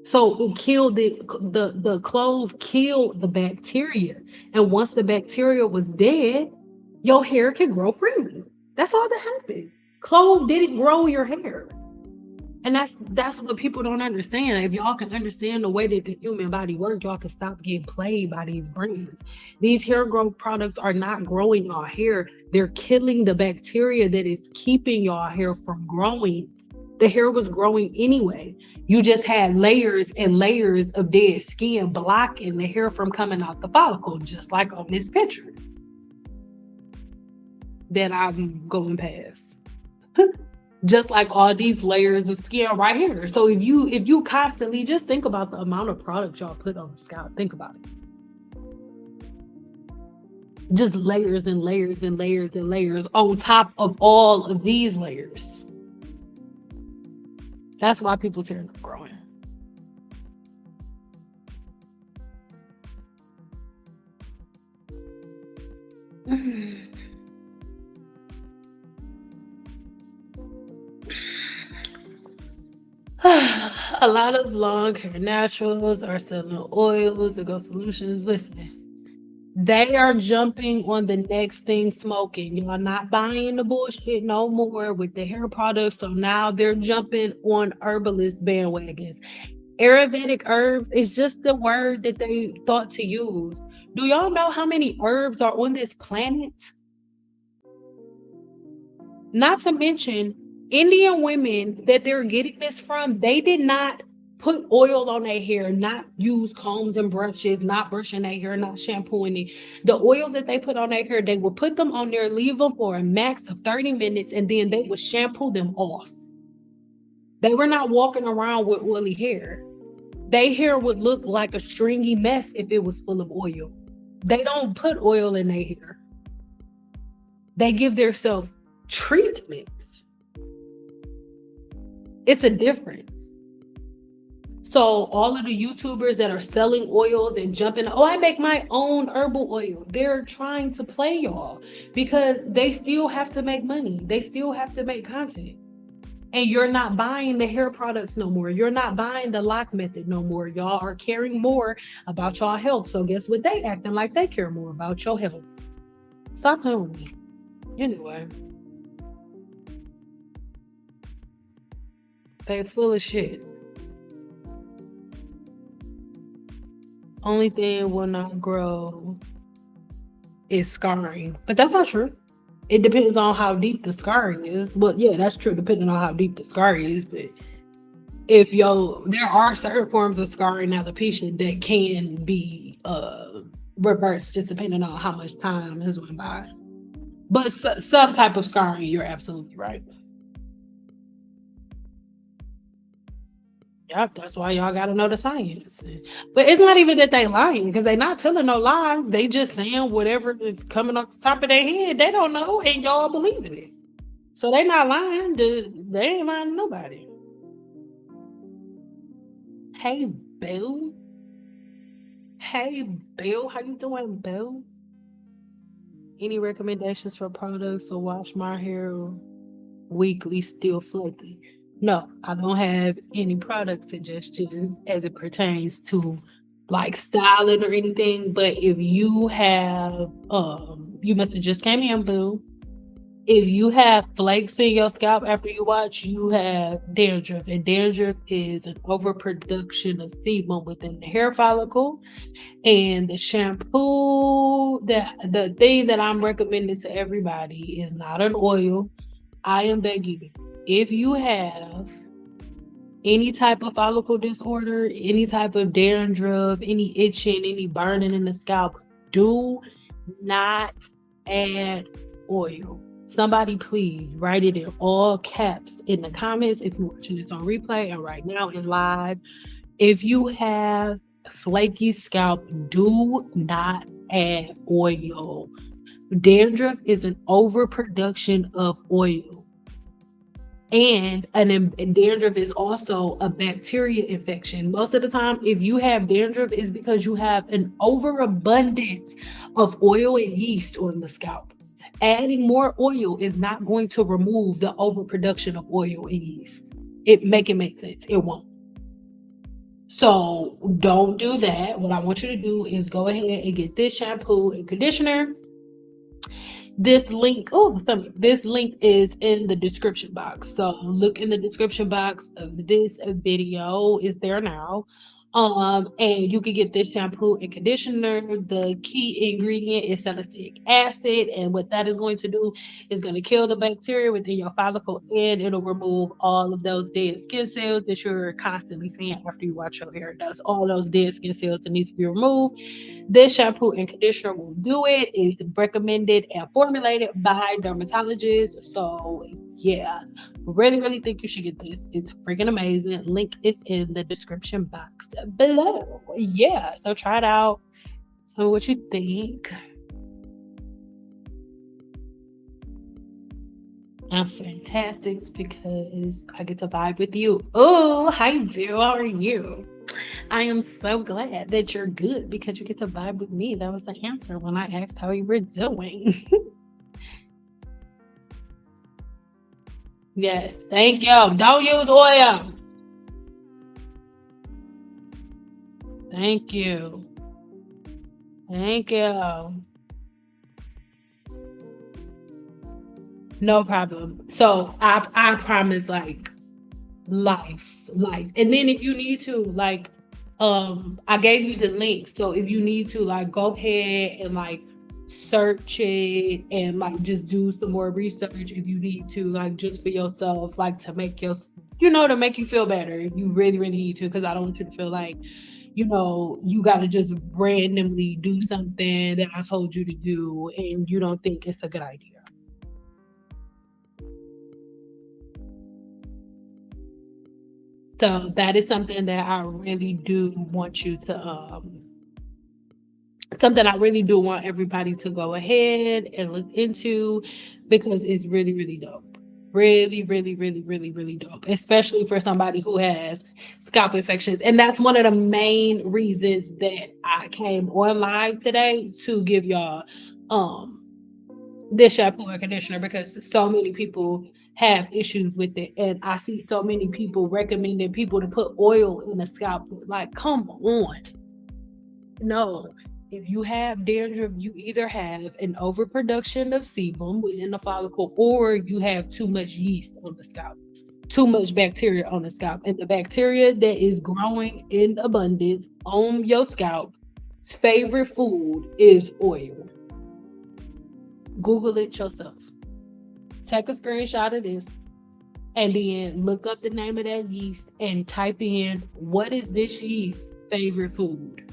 So it killed the clove killed the bacteria. And once the bacteria was dead, your hair can grow freely. That's all that happened. Clove didn't grow your hair. And that's what people don't understand. If y'all can understand the way that the human body works, y'all can stop getting played by these brands. These hair growth products are not growing y'all hair. They're killing the bacteria that is keeping y'all hair from growing. The hair was growing anyway. You just had layers and layers of dead skin blocking the hair from coming out the follicle, just like on this picture that I'm going past. Just like all these layers of skin right here. So if you constantly just think about the amount of product y'all put on the scalp, think about it. Just layers and layers and layers and layers on top of all of these layers. That's why people's hair not growing. A lot of long hair naturals are selling oils and go solutions. Listen, they are jumping on the next thing smoking. Y'all not buying the bullshit no more with the hair products. So now they're jumping on herbalist bandwagons. Ayurvedic herbs is just the word that they thought to use. Do y'all know how many herbs are on this planet? Not to mention, Indian women that they're getting this from, they did not put oil on their hair, not use combs and brushes, not brushing their hair, not shampooing it. The oils that they put on their hair, they would put them on there, leave them for a max of 30 minutes, and then they would shampoo them off. They were not walking around with oily hair. Their hair would look like a stringy mess if it was full of oil. They don't put oil in their hair. They give themselves treatments. It's a difference. So all of the YouTubers that are selling oils and jumping, oh, I make my own herbal oil. They're trying to play y'all because they still have to make money. They still have to make content. And you're not buying the hair products no more. You're not buying the lock method no more. Y'all are caring more about y'all health. So guess what? They acting like they care more about your health. Stop playing with me. Anyway, they full of shit. Only thing will not grow is scarring. But that's not true. It depends on how deep the scarring is. But yeah, that's true, depending on how deep the scar is. But if there are certain forms of scarring alopecia that can be reversed just depending on how much time has went by. But some type of scarring, you're absolutely right. Yep, that's why y'all gotta know the science. But it's not even that they lying, because they not telling no lie. They just saying whatever is coming off the top of their head. They don't know, and y'all believing it. So they not lying. They ain't lying to nobody. Hey, Bill. Hey, Bill. How you doing, Bill? Any recommendations for products to wash my hair weekly, still flaky? No, I don't have any product suggestions as it pertains to like styling or anything. But if you have, you must have just came in, boo. If you have flakes in your scalp after you wash, you have dandruff, and dandruff is an overproduction of sebum within the hair follicle. And the shampoo, the thing that I'm recommending to everybody is not an oil. I am begging you, if you have any type of follicle disorder, any type of dandruff, any itching, any burning in the scalp, do not add oil. Somebody please write it in all caps in the comments if you're watching this on replay and right now in live. If you have flaky scalp, do not add oil. Dandruff is an overproduction of oil. And dandruff is also a bacteria infection. Most of the time, if you have dandruff, it's because you have an overabundance of oil and yeast on the scalp. Adding more oil is not going to remove the overproduction of oil and yeast. It make sense. It won't. So don't do that. What I want you to do is go ahead and get this shampoo and conditioner. This link, this link is in the description box. So look in the description box of this video, is there now. And you can get this shampoo and conditioner. The key ingredient is salicylic acid, and what that is going to do is going to kill the bacteria within your follicle, and it'll remove all of those dead skin cells that you're constantly seeing after you wash your hair. That's all those dead skin cells that need to be removed. This shampoo and conditioner will do it. It's recommended and formulated by dermatologists. So yeah, really, really think you should get this. It's freaking amazing. Link is in the description box below. Yeah, so try it out. So what you think? I'm fantastic because I get to vibe with you. Oh, hi Bill. How are you? I am so glad that you're good because you get to vibe with me. That was the answer when I asked how you were doing. Yes, thank you. Don't use oil. Thank you. Thank you. No problem. So I promise like life. And then if you need to, like, I gave you the link. So if you need to, like, go ahead and like search it and like just do some more research if you need to, like just for yourself, like to make your to make you feel better if you really, really need to, because I don't want you to feel like, you gotta just randomly do something that I told you to do and you don't think it's a good idea. So that is something that I really do want you something I really do want everybody to go ahead and look into because it's really, really dope. Really, really, really, really, really dope, especially for somebody who has scalp infections. And that's one of the main reasons that I came on live today to give y'all um this shampoo and conditioner because so many people have issues with it. And I see so many people recommending people to put oil in the scalp. Like, come on. No, if you have dandruff, you either have an overproduction of sebum within the follicle or you have too much yeast on the scalp, too much bacteria on the scalp. And the bacteria that is growing in abundance on your scalp's favorite food is oil. Google it yourself. Take a screenshot of this and then look up the name of that yeast and type in what is this yeast favorite food,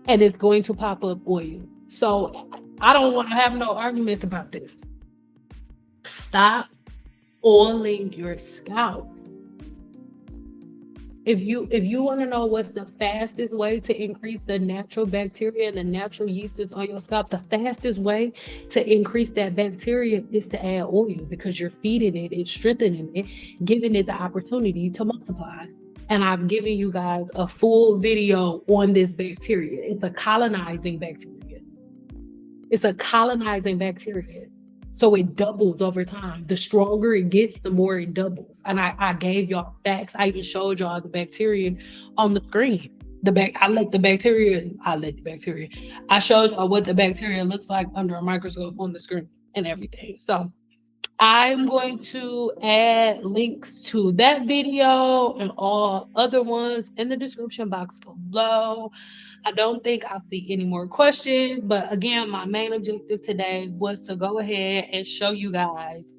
and it's going to pop up oil. So I don't want to have no arguments about this. Stop oiling your scalp. If you want to know what's the fastest way to increase the natural bacteria and the natural yeasts on your scalp, the fastest way to increase that bacteria is to add oil because you're feeding it, it's strengthening it, giving it the opportunity to multiply. And I've given you guys a full video on this bacteria. It's a colonizing bacteria. It's a colonizing bacteria. So it doubles over time. The stronger it gets, the more it doubles. And I gave y'all facts. I even showed y'all the bacteria on the screen. I let the bacteria. I showed y'all what the bacteria looks like under a microscope on the screen and everything. So I'm going to add links to that video and all other ones in the description box below. I don't think I'll see any more questions, but again, my main objective today was to go ahead and show you guys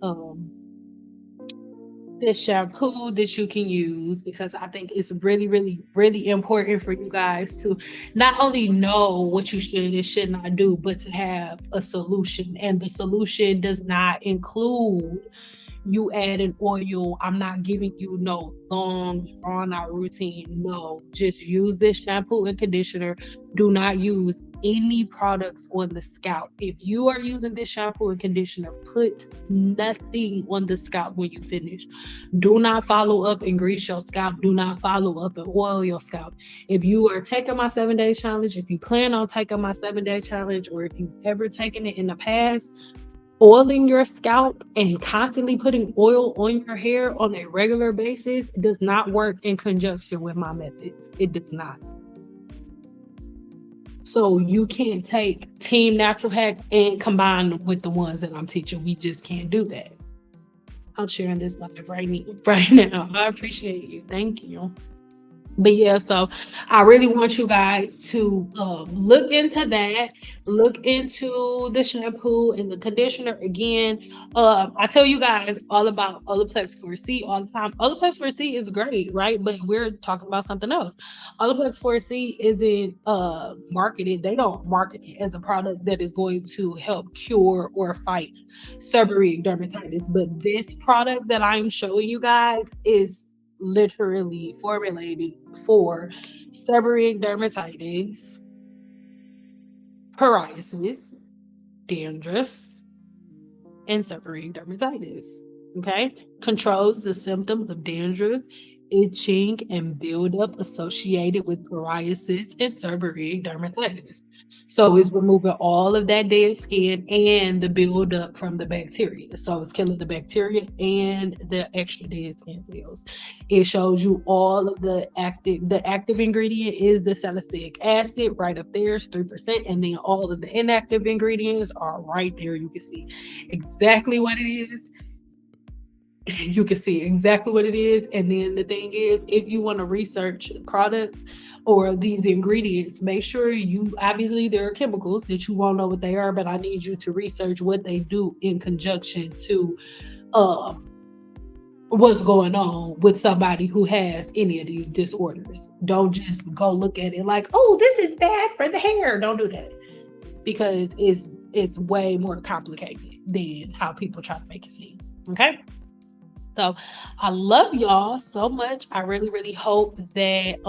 this shampoo that you can use because I think it's really, really, really important for you guys to not only know what you should and should not do, but to have a solution. And the solution does not include you add an oil. I'm not giving you no long, drawn out routine. No, just use this shampoo and conditioner. Do not use any products on the scalp. If you are using this shampoo and conditioner, put nothing on the scalp when you finish. Do not follow up and grease your scalp. Do not follow up and oil your scalp. If you are taking my 7 day challenge, if you plan on taking my 7 day challenge, or if you've ever taken it in the past, oiling your scalp and constantly putting oil on your hair on a regular basis does not work in conjunction with my methods. It does not. So you can't take Team Natural Hacks and combine them with the ones that I'm teaching. We just can't do that. I'm sharing this live right now. I appreciate you. Thank you. But yeah, so I really want you guys to look into that, look into the shampoo and the conditioner again. I tell you guys all about Olaplex 4C all the time. Olaplex 4C is great, right? But we're talking about something else. Olaplex 4C isn't marketed. They don't market it as a product that is going to help cure or fight seborrheic dermatitis. But this product that I'm showing you guys is literally formulated for seborrheic dermatitis, psoriasis, dandruff, and seborrheic dermatitis. Okay, controls the symptoms of dandruff, itching, and buildup associated with psoriasis and seborrheic dermatitis. So it's removing all of that dead skin and the buildup from the bacteria. So it's killing the bacteria and the extra dead skin cells. It shows you all of the active. The active ingredient is the salicylic acid right up there, it's 3%, and then all of the inactive ingredients are right there. You can see exactly what it is. You can see exactly what it is. And then the thing is, if you want to research products or these ingredients, make sure you obviously there are chemicals that you won't know what they are, but I need you to research what they do in conjunction to um what's going on with somebody who has any of these disorders. Don't just go look at it like, oh, this is bad for the hair. Don't do that because it's way more complicated than how people try to make it seem. Okay. So I love y'all so much. I really hope that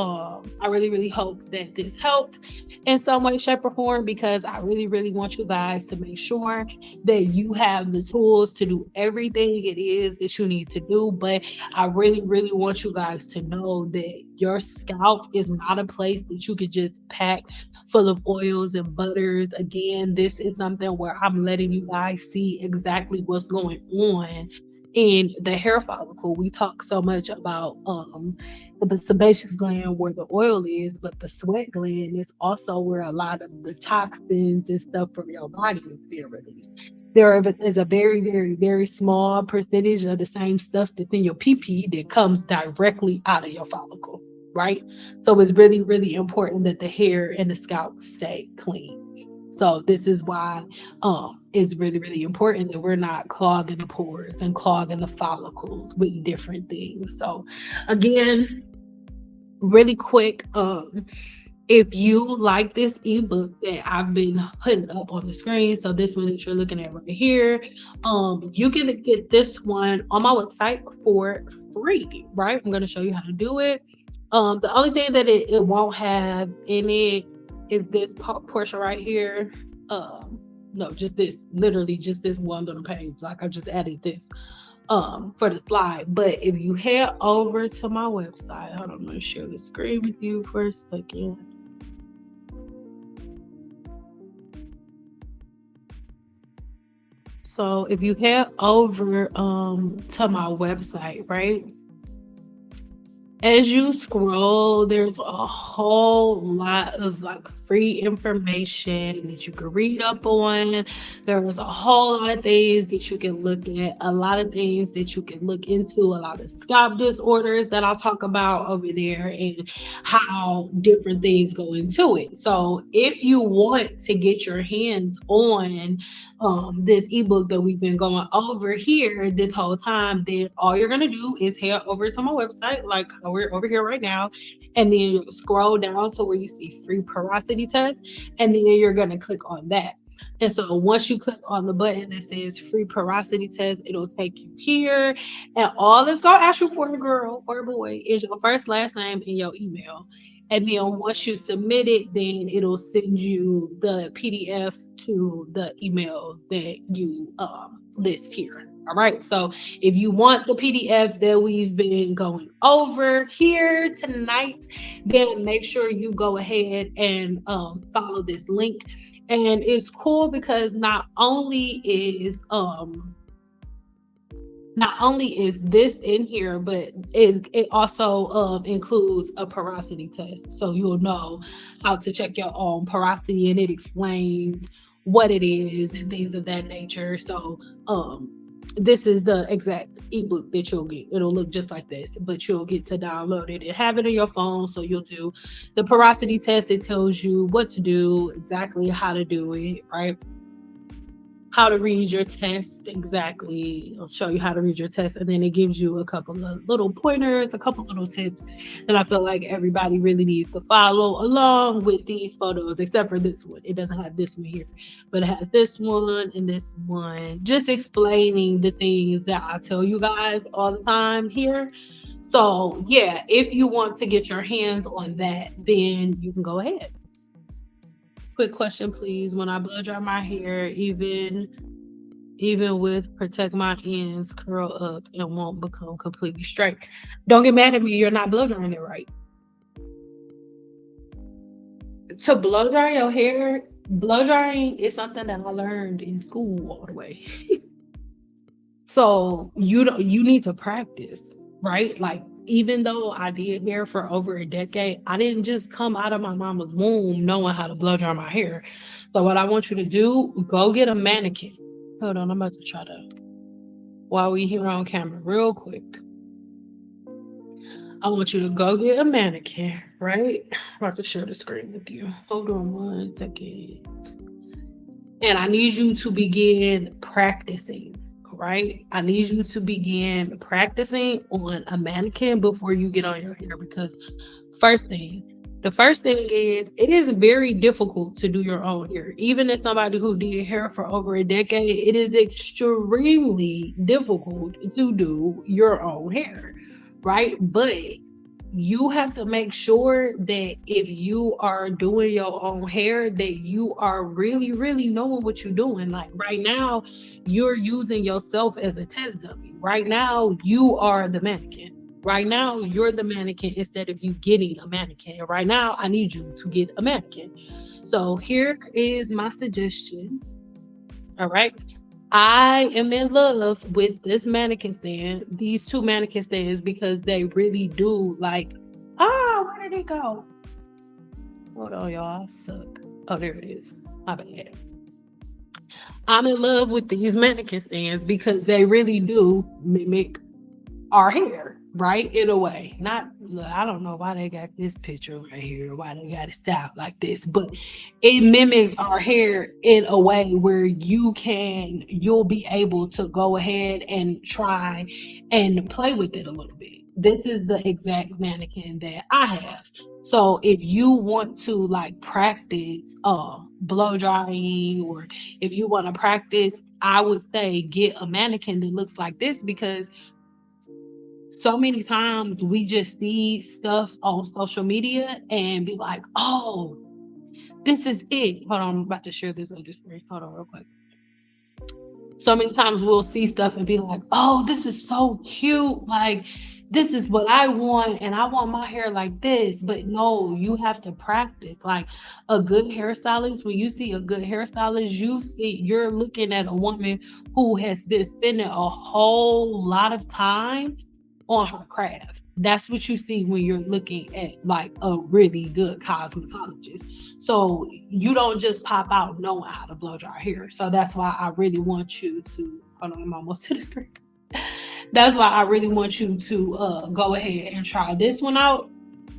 this helped in some way, shape, or form, because I really want you guys to make sure that you have the tools to do everything it is that you need to do. But I really want you guys to know that your scalp is not a place that you could just pack full of oils and butters. Again, this is something where I'm letting you guys see exactly what's going on in the hair follicle. We talk so much about the sebaceous gland where the oil is, but the sweat gland is also where a lot of the toxins and stuff from your body is being released. There is a very small percentage of the same stuff that's in your pee that comes directly out of your follicle, right? So it's really important that the hair and the scalp stay clean. So this is why it's really important that we're not clogging the pores and clogging the follicles with different things. So again, really quick, if you like this ebook that I've been putting up on the screen, so this one that you're looking at right here, you can get this one on my website for free, right? I'm going to show you how to do it. The only thing that it won't have in it is this portion right here. No, just this, literally just this one little page. Like I just added this for the slide. But if you head over to my website, hold on, I'm gonna share the screen with you for a second. So if you head over to my website, right? As you scroll, there's a whole lot of like free information that you can read up on. There's a whole lot of things that you can look at, a lot of things that you can look into, a lot of scalp disorders that I'll talk about over there and how different things go into it. So if you want to get your hands on this ebook that we've been going over here this whole time, then all you're gonna do is head over to my website, like how we're over here right now, and then you scroll down to where you see free porosity test, and then you're gonna click on that. And so once you click on the button that says free porosity test, it'll take you here, and all it's gonna ask you for, a girl or a boy, is your first last name and your email. And then once you submit it, then it'll send you the PDF to the email that you list here. All right. So if you want the PDF that we've been going over here tonight, then make sure you go ahead and follow this link. And it's cool because not only is this in here, but it also includes a porosity test. So you'll know how to check your own porosity, and it explains what it is and things of that nature. So this is the exact ebook that you'll get. It'll look just like this, but you'll get to download it and have it in your phone. So you'll do the porosity test. It tells you what to do, exactly how to do it, right? How to read your test exactly. I'll show you how to read your test, and then it gives you a couple of little pointers, a couple little tips that I feel like everybody really needs to follow along with these photos, except for this one. It doesn't have this one here, but it has this one and this one, just explaining the things that I tell you guys all the time here. So yeah, if you want to get your hands on that, then you can go ahead. Quick question, please. When I blow dry my hair, even with protect my ends, curl up and won't become completely straight. Don't get mad at me. You're not blow drying it right. To blow dry your hair, blow drying is something that I learned in school all the way. So you need to practice, right? Like even though I did hair for over a decade, I didn't just come out of my mama's womb knowing how to blow dry my hair. So what I want you to do, go get a mannequin. Hold on, I'm about to try to while we here on camera real quick. I want you to go get a mannequin, right? I'm about to share the screen with you. Hold on 1 second. And I need you to begin practicing, right? I need you to begin practicing on a mannequin before you get on your hair, because first thing, The first thing is it is very difficult to do your own hair. Even as somebody who did hair for over a decade, it is extremely difficult to do your own hair, right? But you have to make sure that if you are doing your own hair, that you are really, really knowing what you're doing. Like right now, you're using yourself as a test dummy. Right now, you are the mannequin. Right now, you're the mannequin instead of you getting a mannequin. Right now, I need you to get a mannequin. So here is my suggestion. All right. I am in love with this mannequin stand, these two mannequin stands, because they really do like, where did it go? Hold on, y'all. I suck. Oh, there it is. My bad. I'm in love with these mannequin stands because they really do mimic our hair, right? In a way. Not, look, I don't know why they got this picture right here, why they got it styled like this, but it mimics our hair in a way where you'll be able to go ahead and try and play with it a little bit. This is the exact mannequin that I have. So if you want to like practice blow drying, or if you want to practice, I would say get a mannequin that looks like this, because so many times we just see stuff on social media and be like, oh, this is it. Hold on, I'm about to share this other screen. Hold on, real quick. So many times we'll see stuff and be like, oh, this is so cute. Like, this is what I want, and I want my hair like this. But no, you have to practice. Like a good hairstylist, when you see a good hairstylist, you're looking at a woman who has been spending a whole lot of time on her craft. That's what you see when you're looking at like a really good cosmetologist. So you don't just pop out knowing how to blow dry hair. So that's why I really want you to, hold on, I'm almost to the screen. That's why I really want you to go ahead and try this one out,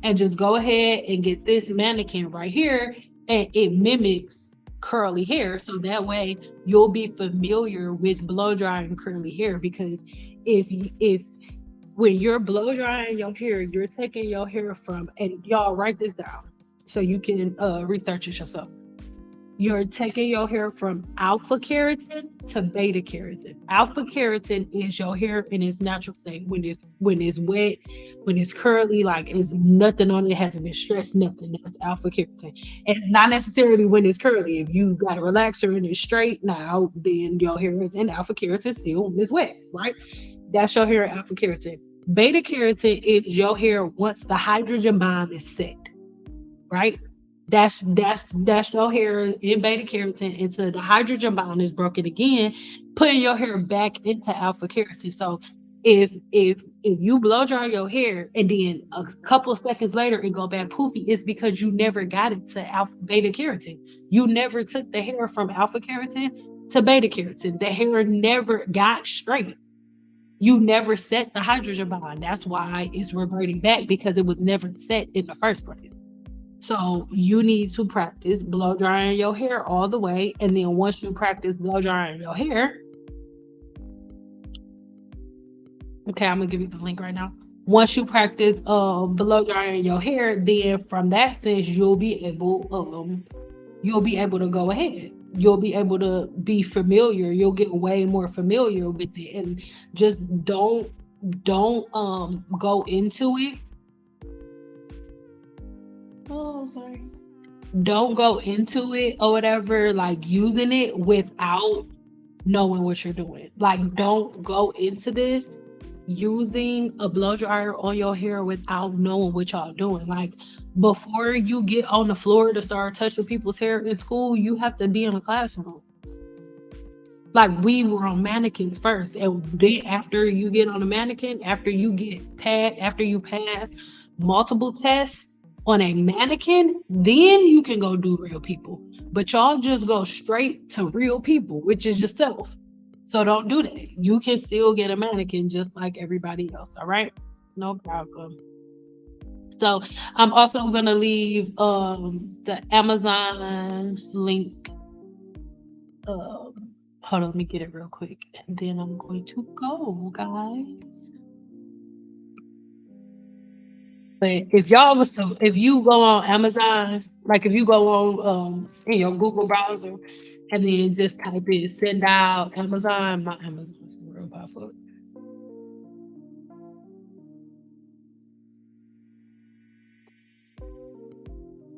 and just go ahead and get this mannequin right here, and it mimics curly hair. So that way you'll be familiar with blow drying curly hair. Because if when you're blow drying your hair, you're taking your hair from, and y'all write this down so you can research it yourself. You're taking your hair from alpha keratin to beta keratin. Alpha keratin is your hair in its natural state when it's wet, when it's curly, like it's nothing on it, hasn't been stretched, nothing. That's alpha keratin. And not necessarily when it's curly. If you got a relaxer and it's straight now, then your hair is in alpha keratin still when it's wet, right? That's your hair alpha keratin. Beta keratin is your hair once the hydrogen bond is set, right? That's your hair in beta keratin until the hydrogen bond is broken again, putting your hair back into alpha keratin. So if you blow dry your hair and then a couple of seconds later it go back poofy, it's because you never got it to alpha beta keratin. You never took the hair from alpha keratin to beta keratin. The hair never got straight. You never set the hydrogen bond. That's why it's reverting back, because it was never set in the first place. So you need to practice blow drying your hair all the way. And then once you practice blow drying your hair, okay, I'm gonna give you the link right now. Once you practice blow drying your hair, then from that sense you'll be able to go ahead. You'll be able to be familiar. You'll get way more familiar with it. And just don't go into it. Oh, sorry. Don't go into it or whatever, like using it without knowing what you're doing. Like, don't go into this using a blow dryer on your hair without knowing what y'all doing. Like, before you get on the floor to start touching people's hair in school, you have to be in a classroom. Like, we were on mannequins first, and then after you get on a mannequin, after you pass multiple tests on a mannequin, then you can go do real people. But y'all just go straight to real people, which is yourself. So don't do that. You can still get a mannequin just like everybody else. All right, no problem. So I'm also gonna leave the Amazon link. Hold on, let me get it real quick, and then I'm going to go, guys. But if you go on Amazon, like if you go on in your Google browser and then just type in send out Amazon, my Amazon's real powerful.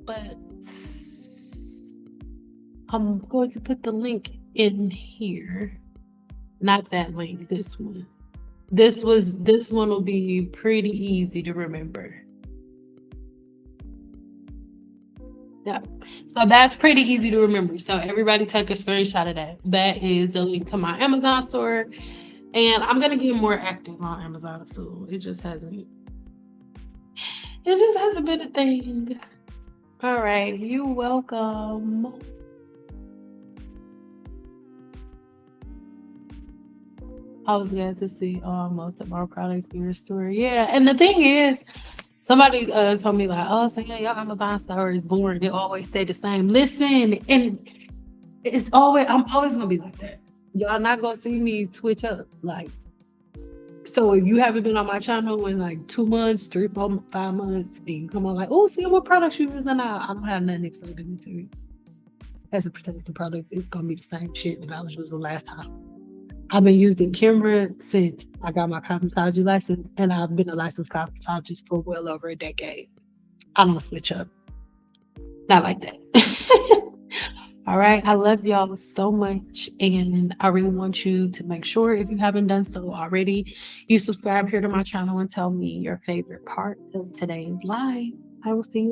But I'm going to put the link in here. Not that link, this one. This one will be pretty easy to remember. Yeah. So that's pretty easy to remember. So everybody take a screenshot of that. That is the link to my Amazon store. And I'm gonna get more active on Amazon soon. It just hasn't been a thing. All right, you're welcome. I was glad to see most of our products in your store. Yeah, and the thing is, somebody told me like, "Oh, saying your Amazon store is boring. It always stay the same." Listen, and I'm always gonna be like that. Y'all not gonna see me switch up. Like, so if you haven't been on my channel in like 2 months, 3, 4, 5 months, and you come on like, "Oh, see what products you using now?" I don't have nothing exciting to you. As it pertains to products, it's gonna be the same shit that I was using last time. I've been using Kimber since I got my cosmetology license, and I've been a licensed cosmetologist for well over a decade. I don't switch up. Not like that. All right. I love y'all so much. And I really want you to make sure, if you haven't done so already, you subscribe here to my channel and tell me your favorite part of today's live. I will see you